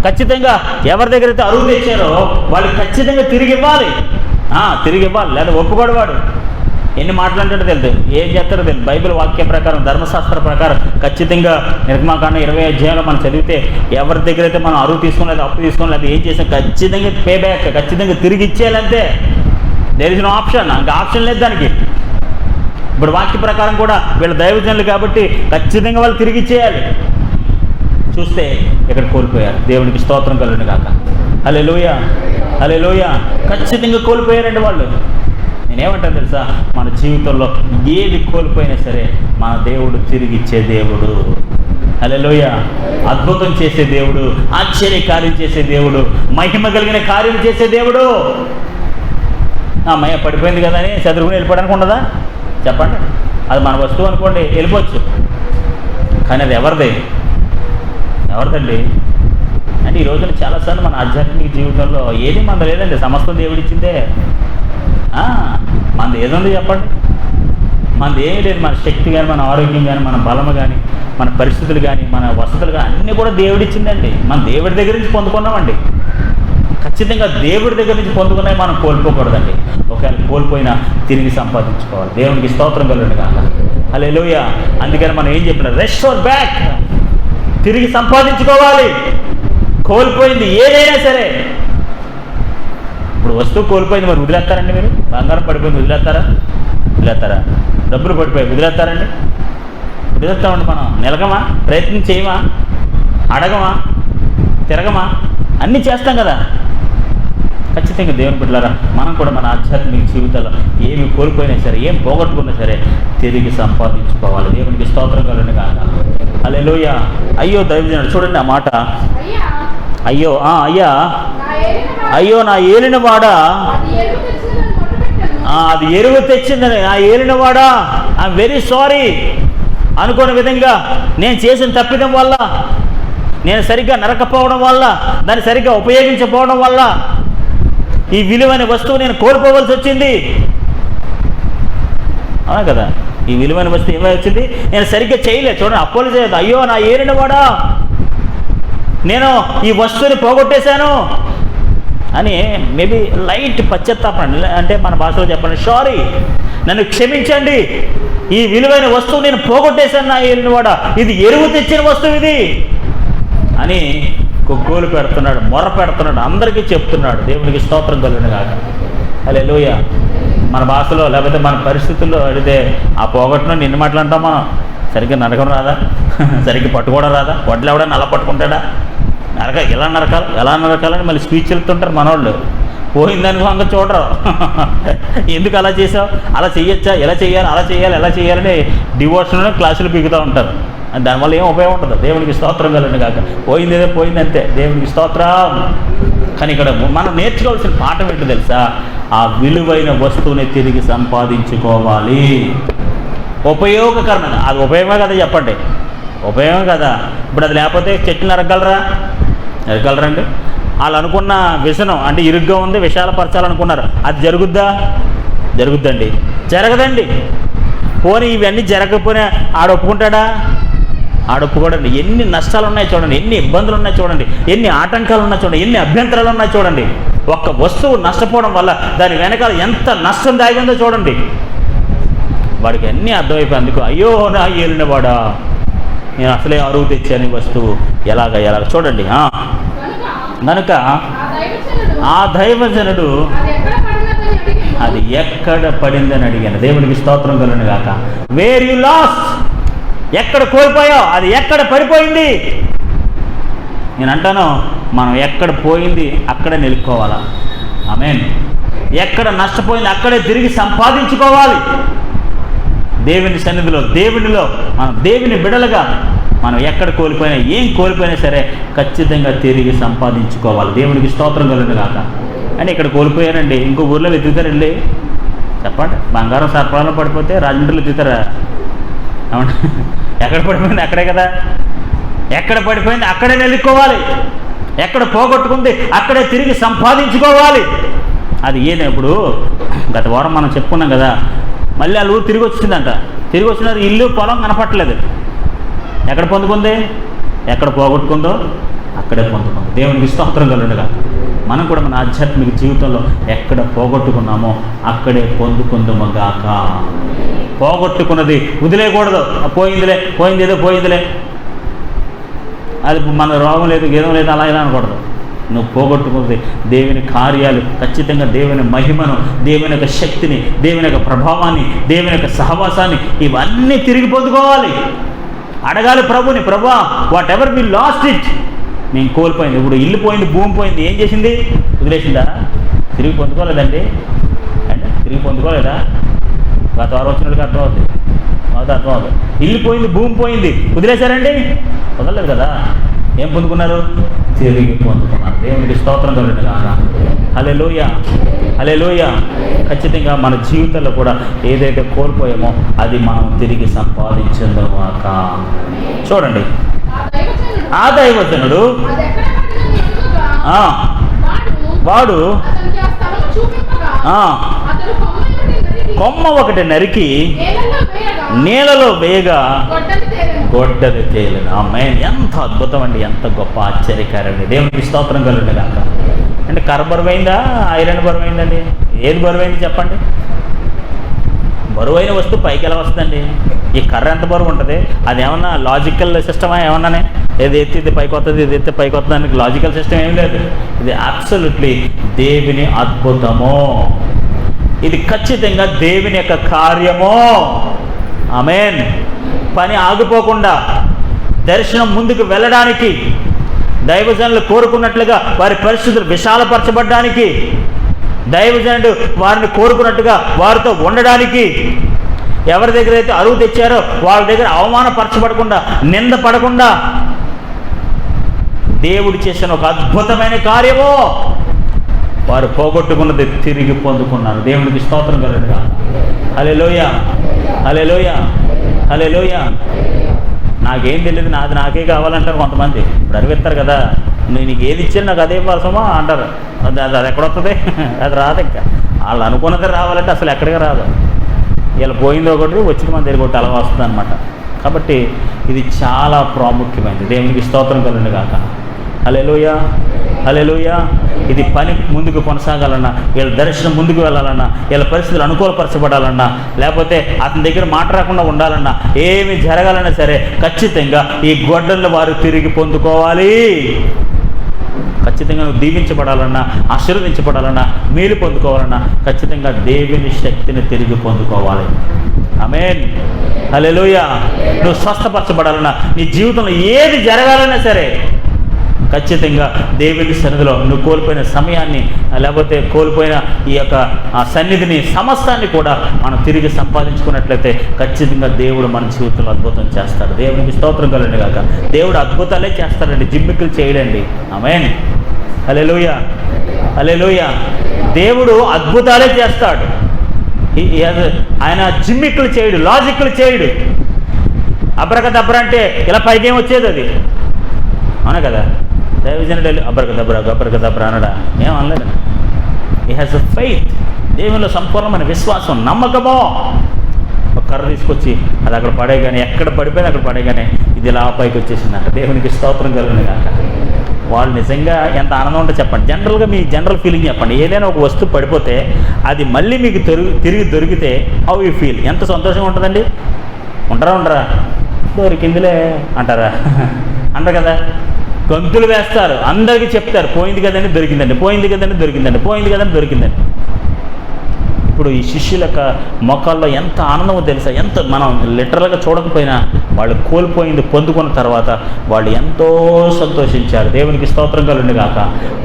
ఖచ్చితంగా ఎవరి దగ్గర అయితే అరువు తెచ్చారో వాళ్ళు ఖచ్చితంగా తిరిగి ఇవ్వాలి, తిరిగి ఇవ్వాలి. లేదా ఒప్పుకోడు వాడు. ఎన్ని మాట్లాడతాడో తెలియదు, ఏం చేస్తాడో తెలియదు. బైబిల్ వాక్య ప్రకారం, ధర్మశాస్త్ర ప్రకారం ఖచ్చితంగా నిర్గమాకాండం 20 అధ్యాయంలో మనం చదివితే ఎవరి దగ్గర అయితే మనం అరువు తీసుకోలేదు, అప్పు తీసుకోలేదు, అది ఏం చేసాం ఖచ్చితంగా పే బ్యాక్, ఖచ్చితంగా తిరిగి ఇచ్చేయాలంతే. దేర్ ఇస్ నో ఆప్షన్, ఇంకా ఆప్షన్ లేదు దానికి. ఇప్పుడు వాక్య ప్రకారం కూడా వీళ్ళ దైవజనులు కాబట్టి ఖచ్చితంగా వాళ్ళు తిరిగి ఇచ్చేయాలి. చూస్తే ఇక్కడ కోల్పోయారు. దేవునికి స్తోత్రం కలుగును గాక. హల్లెలూయా, హల్లెలూయా. ఖచ్చితంగా కోల్పోయారండి వాళ్ళు. నేనేమంటాను తెలుసా, మన జీవితంలో ఏది కోల్పోయినా సరే మన దేవుడు తిరిగి ఇచ్చే దేవుడు. హల్లెలూయా. అద్భుతం చేసే దేవుడు, ఆశ్చర్య కార్యం చేసే దేవుడు, మహిమ కలిగిన కార్యం చేసే దేవుడు. అమ్మయ్య పడిపోయింది కదా అని చదువుకుని వెళ్ళిపోవడానికి ఉండదా? చెప్పండి. అది మన వస్తువు అనుకోండి, వెళ్ళిపోవచ్చు. కానీ అది ఎవరిదండి? అంటే ఈ రోజున చాలాసార్లు మన ఆధ్యాత్మిక జీవితంలో ఏది మన లేదండి, సమస్తం దేవుడిచ్చిందే. మనది ఏదుంది చెప్పండి? మనది ఏమీ లేదు. మన శక్తి కానీ, మన ఆరోగ్యం కానీ, మన బలము కానీ, మన పరిస్థితులు కానీ, మన వసతులు కానీ అన్నీ కూడా దేవుడిచ్చిందండి. మన దేవుడి దగ్గర నుంచి పొందుకున్నామండి. ఖచ్చితంగా దేవుడి దగ్గర నుంచి పొందుకున్నాయి మనం కోల్పోకూడదండి. ఒకవేళ కోల్పోయినా తిరిగి సంపాదించుకోవాలి. దేవునికి స్తోత్రం కలుగును గాక. హల్లెలూయా. అందుకని మనం ఏం చెప్పినా, రెస్టోర్ బ్యాక్, తిరిగి సంపాదించుకోవాలి. కోల్పోయింది ఏదైనా సరే. ఇప్పుడు వస్తువు కోల్పోయింది, మరి వదిలేస్తారండి మీరు? బంగారం పడిపోయింది, వదిలేస్తారా? డబ్బులు పడిపోయి వదిలేస్తారండి? వదిలేస్తామండి. మనం నిలగమా? ప్రయత్నం చేయమా? అడగమా? తిరగమా? అన్నీ చేస్తాం కదా. ఖచ్చితంగా దేవుని బిడ్డలారా, మనం కూడా మన ఆధ్యాత్మిక జీవితాల్లో ఏమి కోల్పోయినా సరే, ఏం పోగొట్టుకున్నా సరే తిరిగి సంపాదించుకోవాలి. దేవునికి స్తోత్రం కలుగును గాక. హల్లెలూయా. అయ్యో దైవజనుడు చూడండి ఆ మాట. అయ్యో అయ్యో నా ఏలినవాడా, అది ఎరువు తెచ్చిందని, ఆ ఏలినవాడా, ఐఎమ్ వెరీ సారీ. అనుకున్న విధంగా నేను చేసిన తప్పిదం వల్ల, నేను సరిగ్గా నరకపోవడం వల్ల, దాన్ని సరిగ్గా ఉపయోగించకపోవడం వల్ల ఈ విలువైన వస్తువు నేను కోల్పోవలసి వచ్చింది. అవునా కదా? ఈ విలువైన వస్తువు ఏమై వచ్చింది? నేను సరిగ్గా చేయలేదు. చూడండి, అపోలు చేయదు. అయ్యో నా ఏలినవాడా, నేను ఈ వస్తువుని పోగొట్టేశాను అని మేబీ లైట్ పశ్చాత్తాపం, అంటే మన భాషలో చెప్పండి, సారీ, నన్ను క్షమించండి, ఈ విలువైన వస్తువు నేను పోగొట్టేశాను నా ఏలినవాడా, ఇది ఎరువు తెచ్చిన వస్తువు ఇది అని కొగ్గోలు పెడుతున్నాడు, మొర్ర పెడుతున్నాడు, అందరికీ చెప్తున్నాడు. దేవునికి స్తోత్రం కలుగును గాక. హల్లెలూయా. మన భాషలో లేకపోతే మన పరిస్థితుల్లో అడిగితే ఆ పోగొట్టును నిన్ను మాట్లాడతాం మనం. సరిగ్గా నరకం రాదా? సరిగ్గా పట్టుకోవడం రాదా? వడ్లు ఎవడన్నా అలా పట్టుకుంటాడా? ఎలా నరకాలని మళ్ళీ స్పీచ్ వెళ్తుంటారు మనోళ్ళు. పోయిందని అంక చూడరు. ఎందుకు అలా చేసావు, అలా చెయ్యొచ్చా, ఎలా చేయాలని డివోషన్లో క్లాసులు పీకుతూ ఉంటారు. దానివల్ల ఏం ఉపయోగం ఉండదు. దేవునికి స్తోత్రం కలుగును గాక. పోయిందేదో పోయిందంతే. దేవునికి స్తోత్రం. కానీ ఇక్కడ మనం నేర్చుకోవాల్సిన పాఠం ఏంటో తెలుసా? ఆ విలువైన వస్తువుని తిరిగి సంపాదించుకోవాలి. ఉపయోగకరమైన, అది ఉపయోగమే కదా చెప్పండి, ఉపయోగం కదా. ఇప్పుడు అది లేకపోతే చెట్లు నరగలరండి? వాళ్ళు అనుకున్న వ్యసనం అంటే ఇరుగ్గా ఉంది, విశాలపరచాలనుకున్నారు, అది జరుగుద్దండి? జరగదండి. పోనీ ఇవన్నీ జరగకపోయినా ఆడొప్పుకుంటాడా? ఆడొప్పుకోడండి. ఎన్ని నష్టాలు ఉన్నాయి చూడండి, ఎన్ని ఇబ్బందులు ఉన్నాయి చూడండి, ఎన్ని ఆటంకాలు ఉన్నాయి చూడండి, ఎన్ని అభ్యంతరాలు ఉన్నాయి చూడండి. ఒక్క వస్తువు నష్టపోవడం వల్ల దాని వెనకాల ఎంత నష్టం దాగిందో చూడండి. వాడికి అన్నీ అర్థమైపోయి, అందుకు అయ్యో నా ఏలినవాడా, నేను అసలే అరువు తెచ్చాను ఈ వస్తువు, ఎలాగ చూడండి. కనుక ఆ దైవజనుడు అది ఎక్కడ పడిందని అడిగాను. దేవునికి స్తోత్రం కలుగును గాక. వేర్ యు లాస్ట్, ఎక్కడ కోల్పోయావు, అది ఎక్కడ పడిపోయింది. నేను అంటాను, మనం ఎక్కడ పోయింది అక్కడే నిలుపుకోవాలా. ఆమేన్. ఎక్కడ నష్టపోయింది అక్కడే తిరిగి సంపాదించుకోవాలి. దేవుని సన్నిధిలో, దేవునిలో మనం దేవుని బిడలుగా మనం ఎక్కడ కోల్పోయినా, ఏం కోల్పోయినా సరే ఖచ్చితంగా తిరిగి సంపాదించుకోవాలి. దేవునికి స్తోత్రం కలుగును గాక. అని ఇక్కడ కోల్పోయానండి, ఇంకో ఊర్లో వెతుకుతారండి. చెప్పండి, బంగారం సర్పంలో పడిపోతే రాజమండ్రిలో వెతుకుతారా? అవును, ఎక్కడ పడిపోయింది అక్కడే కదా. ఎక్కడ పడిపోయింది అక్కడే నిలుపుకోవాలి. ఎక్కడ పోగొట్టుకుంది అక్కడే తిరిగి సంపాదించుకోవాలి. అది ఏది? ఇప్పుడు గత వారం మనం చెప్పుకున్నాం కదా, మళ్ళీ వాళ్ళ ఊరు తిరిగి వచ్చిందంట. తిరిగి వచ్చినారు, ఇల్లు పొలం కనపట్టలేదు. ఎక్కడ పొందుకుంది? ఎక్కడ పోగొట్టుకుందో అక్కడే పొందుకుంది. దేవునికి స్తోత్రం కలుగునుగా. మనం కూడా మన ఆధ్యాత్మిక జీవితంలో ఎక్కడ పోగొట్టుకున్నామో అక్కడే పొందుకుందాము గాక. పోగొట్టుకున్నది వదిలేయకూడదు. పోయింది ఏదో పోయిందిలే, అది మన రోగం లేదు గేదం లేదు అలా ఇలా అనకూడదు. నువ్వు పోగొట్టుకున్నది దేవుని కార్యాలు, ఖచ్చితంగా దేవుని మహిమను, దేవుని యొక్క శక్తిని, దేవుని యొక్క ప్రభావాన్ని, దేవుని యొక్క సహవాసాన్ని ఇవన్నీ తిరిగి పొందుకోవాలి. అడగాలి ప్రభుని, ప్రభా whatever we lost it, నేను కోల్పోయింది. ఇప్పుడు ఇల్లు పోయింది, భూమి పోయింది, ఏం చేసింది? వదిలేసిందా? తిరిగి పొందుకోలేదండి అంటే తిరిగి పొందుకోలేదా? గత వారం వచ్చినట్టుగా అర్థమవుతుంది. అర్థమవుతుంది. ఇల్లు పోయింది, భూమి పోయింది, వదిలేశారండి? వదలలేదు కదా. ఏం పొందుకున్నారు? తిరిగి పొందుకున్నారు. దేవునికి స్తోత్రం కలుగును గాక. హల్లెలూయా, హల్లెలూయా. ఖచ్చితంగా మన జీవితంలో కూడా ఏదైతే కోల్పోయామో అది మనం తిరిగి సంపాదించుదాక. చూడండి, ఆ దైవజనుడు వాడు కొమ్మ ఒకటి నరికి నీళ్ళలో వేయగా గొడ్డలి తేలిన. ఆమేన్. ఎంత అద్భుతం అండి, ఎంత గొప్ప ఆశ్చర్యకారండి. దేవునికి స్తోత్రం కలుగును గాక. అంటే కర్ర బరువైందా, ఐరన్ బరువైందండి? ఏది బరువైంది చెప్పండి? బరువైన వస్తువు పైకి ఎలా వస్తుందండి? ఈ కర్ర ఎంత బరువు ఉంటుంది? అది ఏమన్నా లాజికల్ సిస్టమా? ఏమన్నానే ఏది ఎత్తి ఇది పైకి వస్తుంది, ఇది ఎత్తి పైకి వస్తుంది దానికి లాజికల్ సిస్టమ్ ఏం లేదు. ఇది అబ్సల్యూట్లీ దేవుని అద్భుతము. ఇది ఖచ్చితంగా దేవుని యొక్క కార్యము. ఆమేన్. పని ఆగిపోకుండా దర్శనం ముందుకు వెళ్ళడానికి, దైవజనులు కోరుకున్నట్లుగా వారి పరిస్థితులు విశాలపరచబడ్డానికి, దైవజనుడు వారిని కోరుకున్నట్టుగా వారితో ఉండడానికి, ఎవరి దగ్గర అయితే అరువు తెచ్చారో వాళ్ళ దగ్గర అవమానపరచబడకుండా, నింద పడకుండా దేవుడు చేసిన ఒక అద్భుతమైన కార్యము. వారు పోగొట్టుకున్నది తిరిగి పొందుకున్నారు. దేవునికి స్తోత్రం కలుగునుగా. హల్లెలూయా, హల్లెలూయా, హల్లెలూయా. నాకేం తెలియదు, నాది నాకే కావాలంటారు కొంతమంది. ఇప్పుడు అరివిస్తారు కదా, నీకు ఏది ఇచ్చాను నాకు అదే అవసరమో అంటారు. అది ఎక్కడొస్తుంది? అది రాదు. ఇంకా వాళ్ళు అనుకున్నది రావాలంటే అసలు ఎక్కడికి రాదు. ఇలా పోయింది ఒకటి, వచ్చింది మన దగ్గర ఒకటి అలా వస్తుంది అనమాట. కాబట్టి ఇది చాలా ప్రాముఖ్యమైనది. దేవునికి స్తోత్రం కలుగును గాక. హల్లెలూయా, హల్లెలూయా. ఇది పని ముందుకు కొనసాగాలన్నా, వీళ్ళ దర్శనం ముందుకు వెళ్ళాలన్నా, వీళ్ళ పరిస్థితులు అనుకూలపరచబడాలన్నా, లేకపోతే అతని దగ్గర మాట రాకుండా ఉండాలన్నా, ఏమి జరగాలన్నా సరే ఖచ్చితంగా ఈ గొడ్డలను వారు తిరిగి పొందుకోవాలి. ఖచ్చితంగా నువ్వు దీవించబడాలన్నా, ఆశీర్వదించబడాలన్నా, మేలు పొందుకోవాలన్నా ఖచ్చితంగా దేవుని శక్తిని తిరిగి పొందుకోవాలి. ఆమేన్. హల్లెలూయా. నువ్వు స్వస్థపరచబడాలన్నా, నీ జీవితంలో ఏది జరగాలన్నా సరే ఖచ్చితంగా దేవుని సన్నిధిలో నువ్వు కోల్పోయిన సమయాన్ని, లేకపోతే కోల్పోయిన ఈ యొక్క సన్నిధిని, సమస్తాన్ని కూడా మనం తిరిగి సంపాదించుకున్నట్లయితే ఖచ్చితంగా దేవుడు మన జీవితంలో అద్భుతం చేస్తాడు. దేవునికి స్తోత్రం కలుగును గాక. దేవుడు అద్భుతాలే చేస్తాడండి, జిమ్మిక్కులు చేయడండి. ఆమేన్. హల్లెలూయా, హల్లెలూయా. దేవుడు అద్భుతాలే చేస్తాడు. ఆయన జిమ్మిక్కులు చేయడు, లాజిక్లు చేయడు. అబ్రకదబ్ర అంటే ఇలా పైకేం వచ్చేది అది, అవునా కదా? దైవజనుడు అబ్రకదబ్ర అనడా? ఏమనలేదు. He has a faith. దేవునిలో సంపూర్ణమైన విశ్వాసం, నమ్మకమో. ఒక కర్ర తీసుకొచ్చి అది అక్కడ పడేగానే, ఎక్కడ పడిపోయింది అక్కడ పడేగానే ఇది ఇలా పైకి వచ్చేసిందంట. దేవునికి స్తోత్రం కలుగును గాక. వాళ్ళు నిజంగా ఎంత ఆనందం ఉంటే చెప్పండి. జనరల్గా మీ జనరల్ ఫీలింగ్ చెప్పండి. ఏదైనా ఒక వస్తువు పడిపోతే అది మళ్ళీ మీకు తిరిగి దొరికితే హౌ యూ ఫీల్? ఎంత సంతోషంగా ఉంటుందండి. ఉండరా దొరికిందిలే అంటారా? అంటారు కదా. గంతులు వేస్తారు, అందరికీ చెప్తారు, పోయింది కదండి దొరికిందండి, పోయింది కదండి దొరికిందండి, పోయింది కదండి దొరికిందండి. ఇప్పుడు ఈ శిష్యుల యొక్క మొక్కల్లో ఎంత ఆనందమో తెలుసా? ఎంత మనం లిటరల్గా చూడకపోయినా వాళ్ళు కోల్పోయింది పొందుకున్న తర్వాత వాళ్ళు ఎంతో సంతోషించారు. దేవునికి స్తోత్రం కలుగును గాక.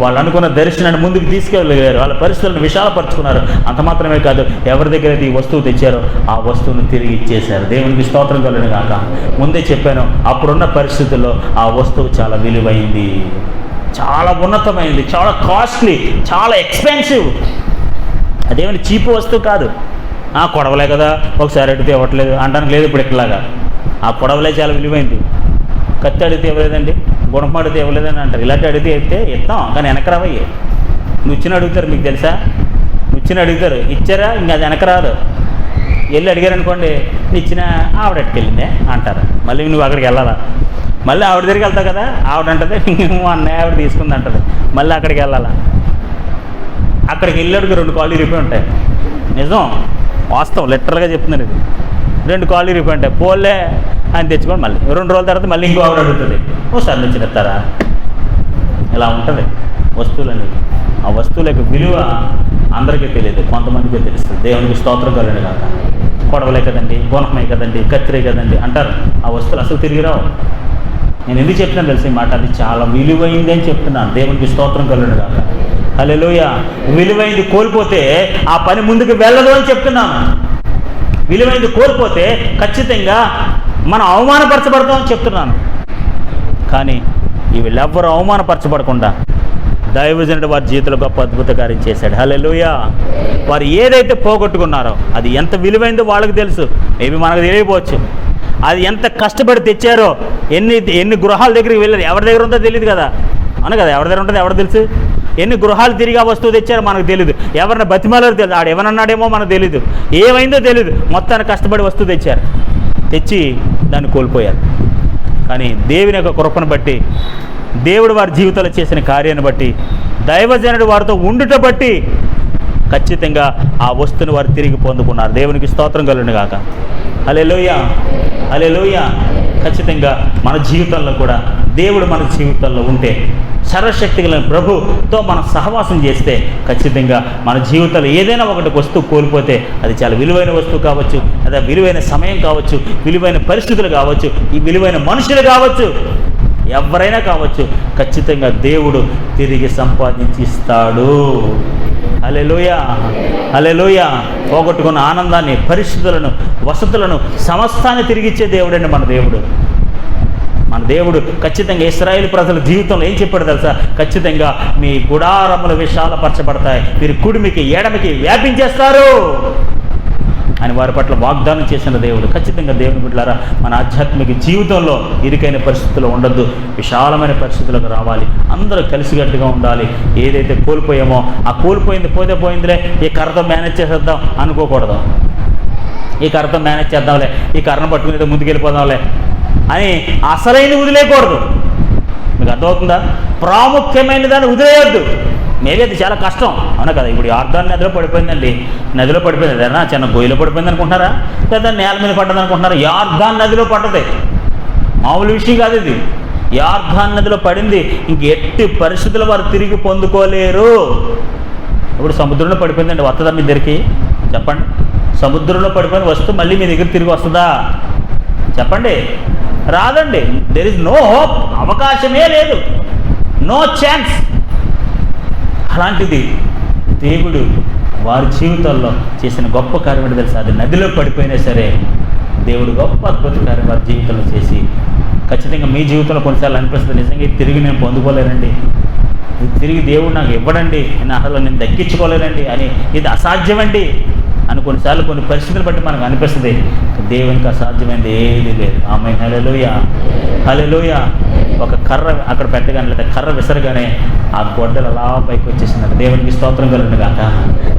వాళ్ళు అనుకున్న దర్శనాన్ని ముందుకు తీసుకెళ్ళగలిగారు, వాళ్ళ పరిస్థితులను విశాలపరుచుకున్నారు. అంత మాత్రమే కాదు, ఎవరి దగ్గర అయితే ఈ వస్తువు తెచ్చారో ఆ వస్తువును తిరిగి ఇచ్చేశారు. దేవునికి స్తోత్రం కలుగును గాక. ముందే చెప్పాను, అప్పుడున్న పరిస్థితుల్లో ఆ వస్తువు చాలా విలువైంది, చాలా ఉన్నతమైంది, చాలా కాస్ట్లీ, చాలా ఎక్స్పెన్సివ్. అదేమైనా చీపు వస్తువు కాదు. కొడవలే కదా, ఒకసారి అడిగితే ఇవ్వట్లేదు అంటానికి లేదు. ఇప్పుడు ఇట్లాగా ఆ పొడవలే చాలా విలువైంది. కత్తి అడిగితే ఇవ్వలేదండి, గుణపం అడిగితే ఇవ్వలేదని అంటారు. ఇలాంటి అడిగితే అయితే ఇస్తాం, కానీ వెనకరావయ్యి. నువ్వు అడుగుతారు, మీకు తెలుసా? నువ్వు అడుగుతారు, ఇచ్చారా? ఇంకా అది వెనకరాదు. వెళ్ళి అడిగారనుకోండి, ఇచ్చిన ఆవిడ ఎట్టుకెళ్ళిందే అంటారు. మళ్ళీ నువ్వు అక్కడికి వెళ్ళాలా? మళ్ళీ ఆవిడ దగ్గరికి వెళ్తావు కదా, ఆవిడ అంటది మా అన్నయ్య ఆవిడ తీసుకుంది అంటది, మళ్ళీ అక్కడికి వెళ్ళాలా? అక్కడికి వెళ్ళాడుకి 2 కాళ్ళు ఇరిగిపోయి ఉంటాయి. నిజం, వాస్తవం, లిటరల్గా చెప్తున్నాను ఇది. 2 కాళ్ళు ఇరిగిపోయి ఉంటాయి. పోలే అని తెచ్చుకోండి. మళ్ళీ 2 రోజుల తర్వాత మళ్ళీ ఇంకో ఆవిడ అడుగుతుంది, ఓసారి నుంచి ఎత్తారా? ఇలా ఉంటుంది వస్తువులని. ఆ వస్తువుల యొక్క విలువ అందరికీ తెలియదు, కొంతమందికే తెలుస్తుంది. దేవునికి స్తోత్రం కలుగును కాక. కొడవలే కదండి, గుణమే కదండి, కత్తిరే కదండి అంటారు. ఆ వస్తువులు అసలు తిరిగి రావు. నేను ఎందుకు చెప్తున్నాను తెలిసి మాట, అది చాలా విలువైంది అని చెప్తున్నాను. దేవునికి స్తోత్రం కలుగును కాక. హల్లెలూయా. విలువైంది కోల్పోతే ఆ పని ముందుకు వెళ్ళదు అని చెప్తున్నాను. విలువైంది కోల్పోతే ఖచ్చితంగా మనం అవమానపరచబడతామని చెప్తున్నాను. కానీ వీళ్ళెవ్వరూ అవమానపరచబడకుండా దైవజనుడు వారి జీవితంలో గొప్ప అద్భుత కార్యం చేశాడు. హల్లెలూయా. వారు ఏదైతే పోగొట్టుకున్నారో అది ఎంత విలువైందో వాళ్ళకి తెలుసు. మేబీ మనకు తెలియకపోవచ్చు. అది ఎంత కష్టపడి తెచ్చారో, ఎన్ని గృహాల దగ్గరికి వెళ్ళారు, ఎవరి దగ్గర ఉందో తెలియదు కదా. అవును కదా, ఎవరి దగ్గర ఉంటుందో ఎవరు తెలుసు. ఎన్ని గృహాలు తిరిగి ఆ వస్తువు తెచ్చారో మనకు తెలియదు. ఎవరిని బతిమాలారో తెలియదు. ఆడు ఎవరన్నాడేమో మనకు తెలియదు. ఏమైందో తెలియదు. మొత్తాన్ని కష్టపడి వస్తువు తెచ్చారు. తెచ్చి దాన్ని కోల్పోయారు. కానీ దేవుని యొక్క కృపను బట్టి, దేవుడు వారి జీవితంలో చేసిన కార్యాన్ని బట్టి, దైవజనుడు వారితో ఉండుట బట్టి ఖచ్చితంగా ఆ వస్తువుని వారు తిరిగి పొందుకున్నారు. దేవునికి స్తోత్రం కలుగును గాక. హల్లెలూయా, హల్లెలూయా. ఖచ్చితంగా మన జీవితంలో కూడా దేవుడు మన జీవితంలో ఉంటే, సర్వశక్తి గల ప్రభుతో మనం సహవాసం చేస్తే ఖచ్చితంగా మన జీవితంలో ఏదైనా ఒకటి వస్తువు కోల్పోతే అది చాలా విలువైన వస్తువు కావచ్చు, అదే విలువైన సమయం కావచ్చు, విలువైన పరిస్థితులు కావచ్చు, ఈ విలువైన మనుషులు కావచ్చు, ఎవరైనా కావచ్చు, ఖచ్చితంగా దేవుడు తిరిగి సంపాదించి ఇస్తాడు. హల్లెలూయా, హల్లెలూయా. పోగొట్టుకున్న ఆనందాన్ని, పరిస్థితులను, వసతులను, సమస్తాన్ని తిరిగిచ్చే దేవుడండి మన దేవుడు. మన దేవుడు ఖచ్చితంగా ఇశ్రాయేలు ప్రజల జీవితంలో ఏం చెప్పాడు తెలుసా? ఖచ్చితంగా మీ గుడారములు విశాలపరచబడతాయి, మీరు కుడిమికి ఎడమికి వ్యాపించేస్తారు అని వారి పట్ల వాగ్దానం చేసిన దేవుడు. ఖచ్చితంగా దేవుని బిడ్డలారా, మన ఆధ్యాత్మిక జీవితంలో ఇరుకైన పరిస్థితుల్లో ఉండొద్దు, విశాలమైన పరిస్థితులకు రావాలి. అందరూ కలిసికట్టుగా ఉండాలి. ఏదైతే కోల్పోయామో ఆ కోల్పోయింది పోతే పోయిందిలే, ఈ కర్రతో మేనేజ్ చేసేద్దాం అనుకోకూడదు. ఈ కర్రతో మేనేజ్ చేద్దాంలే, ఈ కర్రను పట్టుకుని ముందుకెళ్ళిపోదాంలే అని అసలైన వదిలేయకూడదు. మీకు అర్థమవుతుందా? ప్రాముఖ్యమైన దాన్ని వదిలేయొద్దు. మేబీ అది చాలా కష్టం, అవునా కదా? ఇప్పుడు యార్దాన్ నదిలో పడిపోయిందండి, నదిలో పడిపోయింది. ఏదైనా చిన్న గొయ్యిలో పడిపోయింది అనుకుంటున్నారా, లేదా నేల మీద పడ్డది అనుకుంటున్నారా? యార్దాన్ నదిలో పడ్డది, మామూలు విషయం కాదు ఇది. యార్దాన్ నదిలో పడింది, ఇంక ఎట్టి పరిస్థితులు వారు తిరిగి పొందుకోలేరు. ఇప్పుడు సముద్రంలో పడిపోయిందండి, వస్తుందా మీ దగ్గరికి? చెప్పండి. సముద్రంలో పడిపోయిన వస్తువు మళ్ళీ మీ దగ్గర తిరిగి వస్తుందా? చెప్పండి. రాదండి. There is no hope. అవకాశమే లేదు, నో ఛాన్స్. అలాంటిది దేవుడు వారి జీవితాల్లో చేసిన గొప్ప కార్యం ఏంటో తెలుసా? అది నదిలో పడిపోయినా సరే దేవుడు గొప్ప అద్భుత కార్యం వారి జీవితంలో చేసి, ఖచ్చితంగా మీ జీవితంలో కొన్నిసార్లు అనిపిస్తుంది, నిజంగా తిరిగి నేను పొందుకోలేనండి, ఇది తిరిగి దేవుడు నాకు ఇవ్వడండి, అసలు నేను దక్కించుకోలేనండి అని, ఇది అసాధ్యమండి అని కొన్నిసార్లు కొన్ని పరిస్థితులు బట్టి మనకు అనిపిస్తుంది. దేవునికి అసాధ్యమైనది ఏది లేదు. ఆమేన్. హల్లెలూయా, హల్లెలూయా. ఒక కర్ర అక్కడ పెట్టగానే, లేదా కర్ర విసరగానే ఆ గొడ్డలు అలా పైకి వచ్చేసినట్టు. దేవునికి స్తోత్రం కలుగును గాక.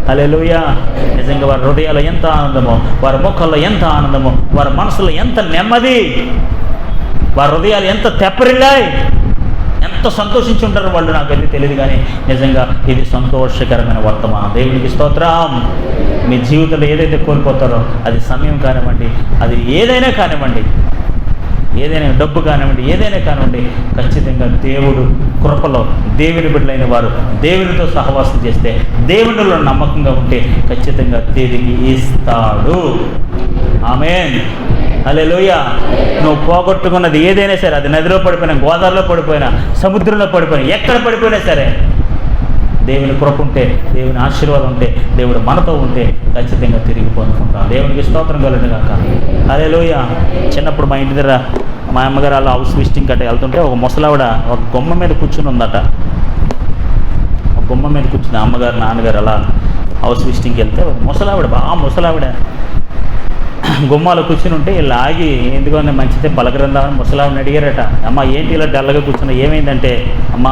హల్లెలూయా. నిజంగా వారి హృదయాల్లో ఎంత ఆనందమో, వారి ముఖంలో ఎంత ఆనందమో, వారి మనసులో ఎంత నెమ్మది, వారి హృదయాలు ఎంత తెప్పరిల్లాయి, ఎంత సంతోషించి ఉంటారు వాళ్ళు, నాకైతే తెలియదు. కానీ నిజంగా ఇది సంతోషకరమైన వర్తమానం. దేవునికి స్తోత్రం. మీ జీవితంలో ఏదైతే కోల్పోతారో, అది సమయం కానివ్వండి, అది ఏదైనా కానివ్వండి, ఏదైనా డబ్బు కానివ్వండి, ఏదైనా కానివ్వండి, ఖచ్చితంగా దేవుడు కృపలో దేవుని బిడ్డలైన వారు దేవునితో సహవాసం చేస్తే, దేవునిలో నమ్మకంగా ఉంటే ఖచ్చితంగా తిరిగి ఇస్తాడు. ఆమేన్. హల్లెలూయా. నువ్వు పోగొట్టుకున్నది ఏదైనా సరే, అది నదిలో పడిపోయినా, గోదావరిలో పడిపోయినా, సముద్రంలో పడిపోయినా, ఎక్కడ పడిపోయినా సరే, దేవుని కృప ఉంటే, దేవుని ఆశీర్వాదం ఉంటే, దేవుడు మనతో ఉంటే ఖచ్చితంగా తిరిగి పొందుకుంటాం. దేవునికి స్తోత్రం కలుగును గాక. హల్లెలూయా. చిన్నప్పుడు మా ఇంటి దగ్గర మా అమ్మగారు అలా హౌస్ విజిటింగ్ గట్ట వెళ్తుంటే ఒక ముసలావిడ ఒక గుమ్మ మీద కూర్చుని ఉందట. ఒక గుమ్మ మీద కూర్చుని అమ్మగారు నాన్నగారు అలా హౌస్ విజిటింగ్కి వెళ్తే ఒక ముసలావిడ, బాగా ముసలావిడ గుమ్మాలో కూర్చుని ఉంటే వీళ్ళు ఆగి, ఎందుకన్నా మంచిదే పలకరిందామని ముసలావిని అడిగారట. అమ్మ ఏంటి ఇలా డల్లగా కూర్చున్నా, ఏమైందంటే, అమ్మ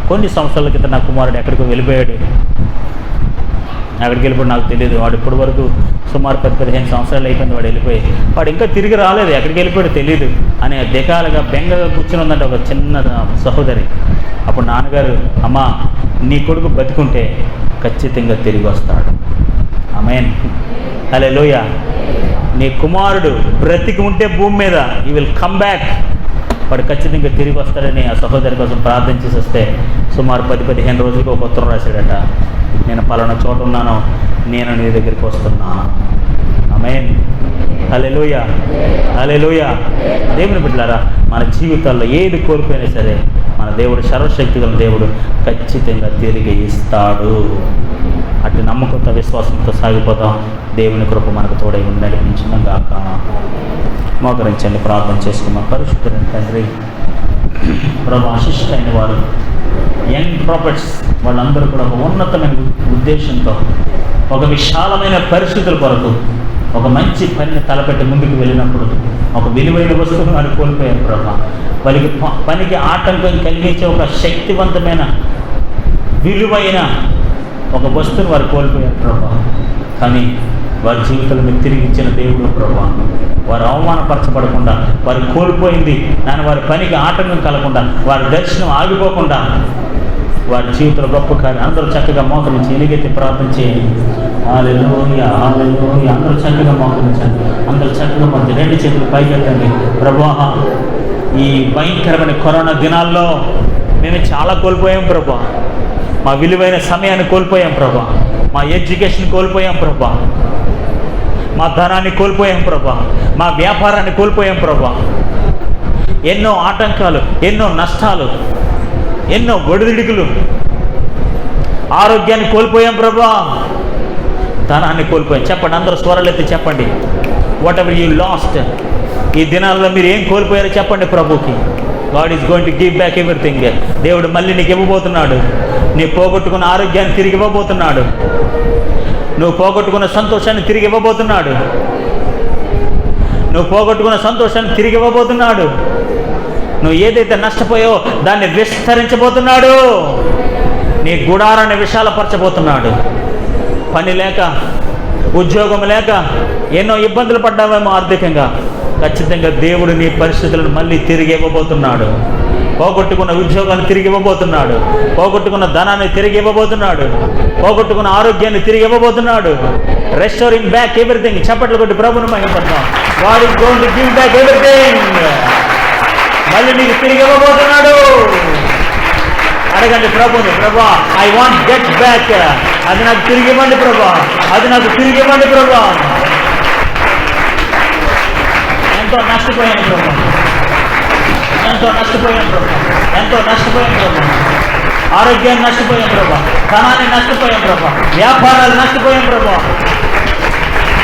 కొన్ని సంవత్సరాల క్రితం నా కుమారుడు ఎక్కడికో వెళ్ళిపోయాడు ఎక్కడికి వెళ్ళిపోయి నాకు తెలియదు. వాడు ఇప్పటి వరకు సుమారు 10-15 సంవత్సరాలు అయిపోయింది వాడు వెళ్ళిపోయి. వాడు ఇంకా తిరిగి రాలేదు, ఎక్కడికి వెళ్ళిపోయాడు తెలియదు అనే దిగాలుగా బెంగగా కూర్చుని ఉందంటే ఒక చిన్న సహోదరి. అప్పుడు నాన్నగారు, అమ్మా నీ కొడుకు బతికుంటే ఖచ్చితంగా తిరిగి వస్తాడు. ఆమేన్, హల్లెలూయా. నీ కుమారుడు బ్రతికి ఉంటే భూమి మీద ఈ విల్ కమ్ బ్యాక్, వాడు ఖచ్చితంగా తిరిగి వస్తాడని ఆ సహోదరి కోసం ప్రార్థన చేసి వస్తే సుమారు 10-15 రోజులకు ఒక ఉత్తరం రాశాడట. నేను పలానా చోట ఉన్నాను, నేను నీ దగ్గరికి వస్తున్నాను. ఆమేన్, హల్లెలూయా, హల్లెలూయా. దేవుని బిడ్డలారా, మన జీవితాల్లో ఏది కోల్పోయినా సరే మన దేవుడు, సర్వశక్తి గల దేవుడు ఖచ్చితంగా తిరిగి ఇస్తాడు. అటు నమ్మకంతో విశ్వాసంతో సాగిపోతాం. దేవుని కృప మనకు తోడై ఉండి నడిపించిందాం గాక. మోకరించండి, ప్రార్థన చేసుకున్నాం. పరిశుద్ధుడైన తండ్రి, ప్రభు ఆశిష్టైన వారు యంగ్ ప్రాఫిట్స్ వాళ్ళందరూ కూడా ఒక ఉన్నతమైన ఉద్దేశంతో, ఒక విశాలమైన పరిస్థితుల కొరకు ఒక మంచి పనిని తలపెట్టి ముందుకు వెళ్ళినప్పుడు ఒక విలువైన వస్తువును వారు కోల్పోయారు ప్రభా. వాళ్ళకి పనికి ఆటంకం కలిగించే ఒక శక్తివంతమైన విలువైన ఒక వస్తువును వారు కోల్పోయారు ప్రభా. కానీ వారి జీవితంలో మీరు తిరిగి ఇచ్చిన దేవుడు ప్రభా. వారు అవమానపరచబడకుండా, వారు కోల్పోయింది నాన్న వారి పనికి ఆటంకం కలగకుండా, వారి దర్శనం ఆగిపోకుండా వారి జీవితంలో గొప్ప కార్యం. అందరూ చక్కగా మోకరించి ఎలుగెత్తి ప్రార్థన చేయండి. హల్లెలూయా, హల్లెలూయా. అందరూ చక్కగా మోకరించండి. అందరూ చక్కగా మంచి 2 చేతులు పైకెత్తండి. ప్రభా, ఈ భయంకరమైన కరోనా దినాల్లో మేము చాలా కోల్పోయాం ప్రభా. మా విలువైన సమయాన్ని కోల్పోయాం ప్రభా. మా ఎడ్యుకేషన్ కోల్పోయాం ప్రభా. మా ధనాన్ని కోల్పోయాం ప్రభా. మా వ్యాపారాన్ని కోల్పోయాం ప్రభా. ఎన్నో ఆటంకాలు, ఎన్నో నష్టాలు, ఎన్నో ఒడిదుడుకులు, ఆరోగ్యాన్ని కోల్పోయాం ప్రభా. ధనాన్ని కోల్పోయాం. చెప్పండి, అందరూ స్వరాలెత్తి చెప్పండి. వాట్ ఎవర్ యూ లాస్ట్, ఈ దినాల్లో మీరు ఏం కోల్పోయారో చెప్పండి ప్రభుకి. God is going to give back everything. దేవుడు మళ్ళీ నీకు ఇవ్వబోతున్నాడు. నీ పోగొట్టుకున్న ఆరోగ్యాన్ని తిరిగి ఇవ్వబోతున్నాడు. నువ్వు పోగొట్టుకున్న సంతోషాన్ని తిరిగి ఇవ్వబోతున్నాడు. నువ్వు పోగొట్టుకున్న సంతోషాన్ని తిరిగి ఇవ్వబోతున్నాడు. నువ్వు ఏదైతే నష్టపోయావో దాన్ని విస్తరించబోతున్నాడు. నీ గుడారాన్ని విశాలపరచబోతున్నాడు. పని లేక, ఉద్యోగం లేక ఎన్నో ఇబ్బందులు పడ్డావేమో ఆర్థికంగా. ఖచ్చితంగా దేవుడు నీ పరిస్థితులను మళ్ళీ తిరిగి ఇవ్వబోతున్నాడు. పోగొట్టుకున్న ఉద్యోగాన్ని తిరిగి ఇవ్వబోతున్నాడు. పోగొట్టుకున్న ధనాన్ని తిరిగి ఇవ్వబోతున్నాడు. పోగొట్టుకున్న ఆరోగ్యాన్ని తిరిగి ఇవ్వబోతున్నాడు. Restoring back everything. చప్పట్లు కొట్టి ప్రభువును మహిమపడతాం. God is going to give back everything. మళ్ళీ నీకు తిరిగి ఇవ్వబోతున్నాడు. అడగండి ప్రభుని, ప్రభా ఐ వాంట్ గెట్ బ్యాక్. అది నాకు తిరిగి ఇవ్వండి ప్రభా. అది నాకు తిరిగి ఇవ్వండి ప్రభా. ఎంతో నష్టపోయాను ప్రభా. ఎంతో నష్టపోయాం ప్రభా. ఎంతో నష్టపోయాం ప్రభా. ఆరోగ్యాన్ని నష్టపోయాం ప్రభా. ధనాన్ని నష్టపోయాం ప్రభా. వ్యాపారాలు నష్టపోయాం ప్రభా.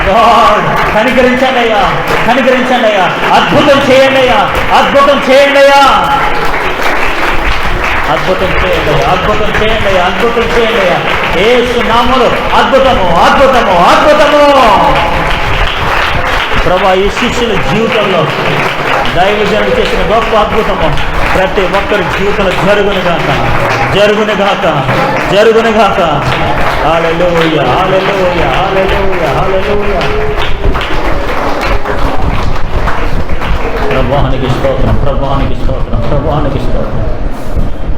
గాడ్ కనికరించండి అయ్యా, కనికరించండి అయ్యా. అద్భుతం చేయండి అయ్యా, అద్భుతం చేయండి అయ్యా, అద్భుతం చేయండి అయ్యా, అద్భుతం చేయండి అయ్యా, అద్భుతం చేయండి అయ్యా. యేసు నామములో అద్భుతము, అద్భుతము, అద్భుతము. ప్రభా, ఈ శిష్యుల జీవితంలో దైవజనుడు చేసిన గొప్ప అద్భుతము ప్రతి ఒక్కరి జీవితంలో జరుగునుగాక, జరుగునుగాక, జరుగునుగాక. హల్లెలూయా, హల్లెలూయా, హల్లెలూయా, హల్లెలూయా. ప్రభువానికి స్తోత్రం, ప్రభువానికి స్తోత్రం, ప్రభువానికి స్తోత్రం.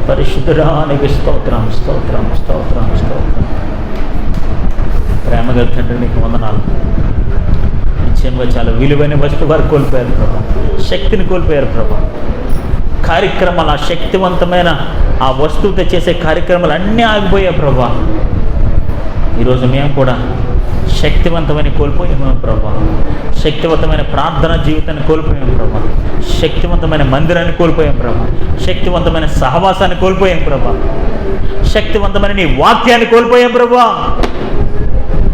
పరిశుద్ధుడానికి స్తోత్రం, స్తోత్రం, స్తోత్రం, స్తోత్రం. ప్రేమగా తండ్రి నీకు వందనాలు. నిశ్చయంగా చాలా విలువైన వస్తువు వారు కోల్పోయారు ప్రభా. శక్తిని కోల్పోయారు ప్రభా. కార్యక్రమాలు, ఆ శక్తివంతమైన ఆ వస్తువుతో చేసే కార్యక్రమాలు అన్నీ ఆగిపోయాయి ప్రభా. ఈరోజు మేము కూడా శక్తివంతమైన కోల్పోయాము ప్రభా. శక్తివంతమైన ప్రార్థన జీవితాన్ని కోల్పోయాం ప్రభా. శక్తివంతమైన మందిరాన్ని కోల్పోయాం ప్రభా. శక్తివంతమైన సహవాసాన్ని కోల్పోయాం ప్రభా. శక్తివంతమైన నీ వాక్యాన్ని కోల్పోయాం ప్రభా.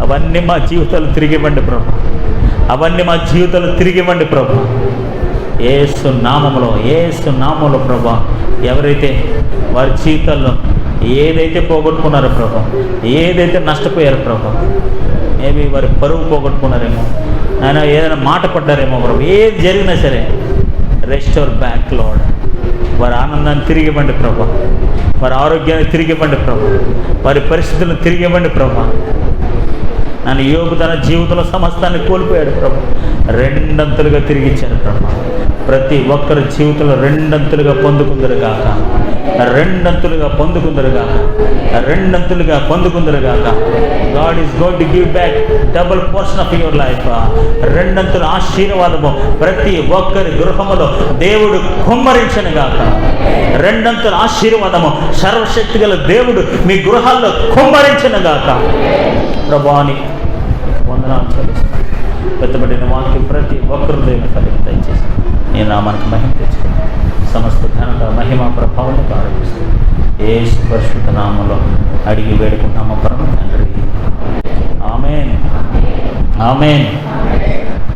అవన్నీ మా జీవితాలు తిరిగి ఇవ్వండి ప్రభా. అవన్నీ మా జీవితాలు తిరిగి ఇవ్వండి ప్రభా. యేసు నామములో, యేసు నామములో ప్రభా. ఎవరైతే వారి జీవితాల్లో ఏదైతే పోగొట్టుకున్నారో ప్రభా, ఏదైతే నష్టపోయారో ప్రభా, మేబీ వారి పరువు పోగొట్టుకున్నారేమో, ఆయన ఏదైనా మాట పడ్డారేమో ప్రభా, ఏది జరిగినా సరే రెస్టోర్ బ్యాక్ లార్డ్. వారి ఆనందాన్ని తిరిగి ఇవ్వండి ప్రభా. వారి ఆరోగ్యాన్ని తిరిగి ఇవ్వండి ప్రభా. వారి పరిస్థితులను తిరిగి ఇవ్వండి ప్రభా. నన్ను యోబు తన జీవితంలో సమస్తాన్ని కోల్పోయాడు ప్రభు, రెండంతులుగా తిరిగి ఇచ్చాడు ప్రభు. ప్రతి ఒక్కరి జీవితంలో రెండంతులుగా పొందుకుందరుగాక, రెండంతులుగా పొందుకుందరుగాక, రెండంతులుగా పొందుకుందరుగాక. God is going to give back double portion of your life. రెండంతుల ఆశీర్వాదము ప్రతి ఒక్కరి గృహములో దేవుడు కుమ్మరించనుగాక. రెండంతుల ఆశీర్వాదము సర్వశక్తి గల దేవుడు మీ గృహాల్లో కుమ్మరించనుగాక. ప్రభువాని వందనాలు చెల్లిస్తున్నాను. పెద్దబడిన వాక్యం ప్రతి ఒక్కరు దేవుని ఫలితం దయచేసి నీ నామానికి మహిమ తెచ్చుకుని సమస్త ఘనత మహిమ ప్రభావం ఆరోపిస్తుంది. యేసు పరిశుద్ధ నామములో అడిగి వేడుకుంటున్నాము పరమ తండ్రి. ఆమేన్, ఆమేన్.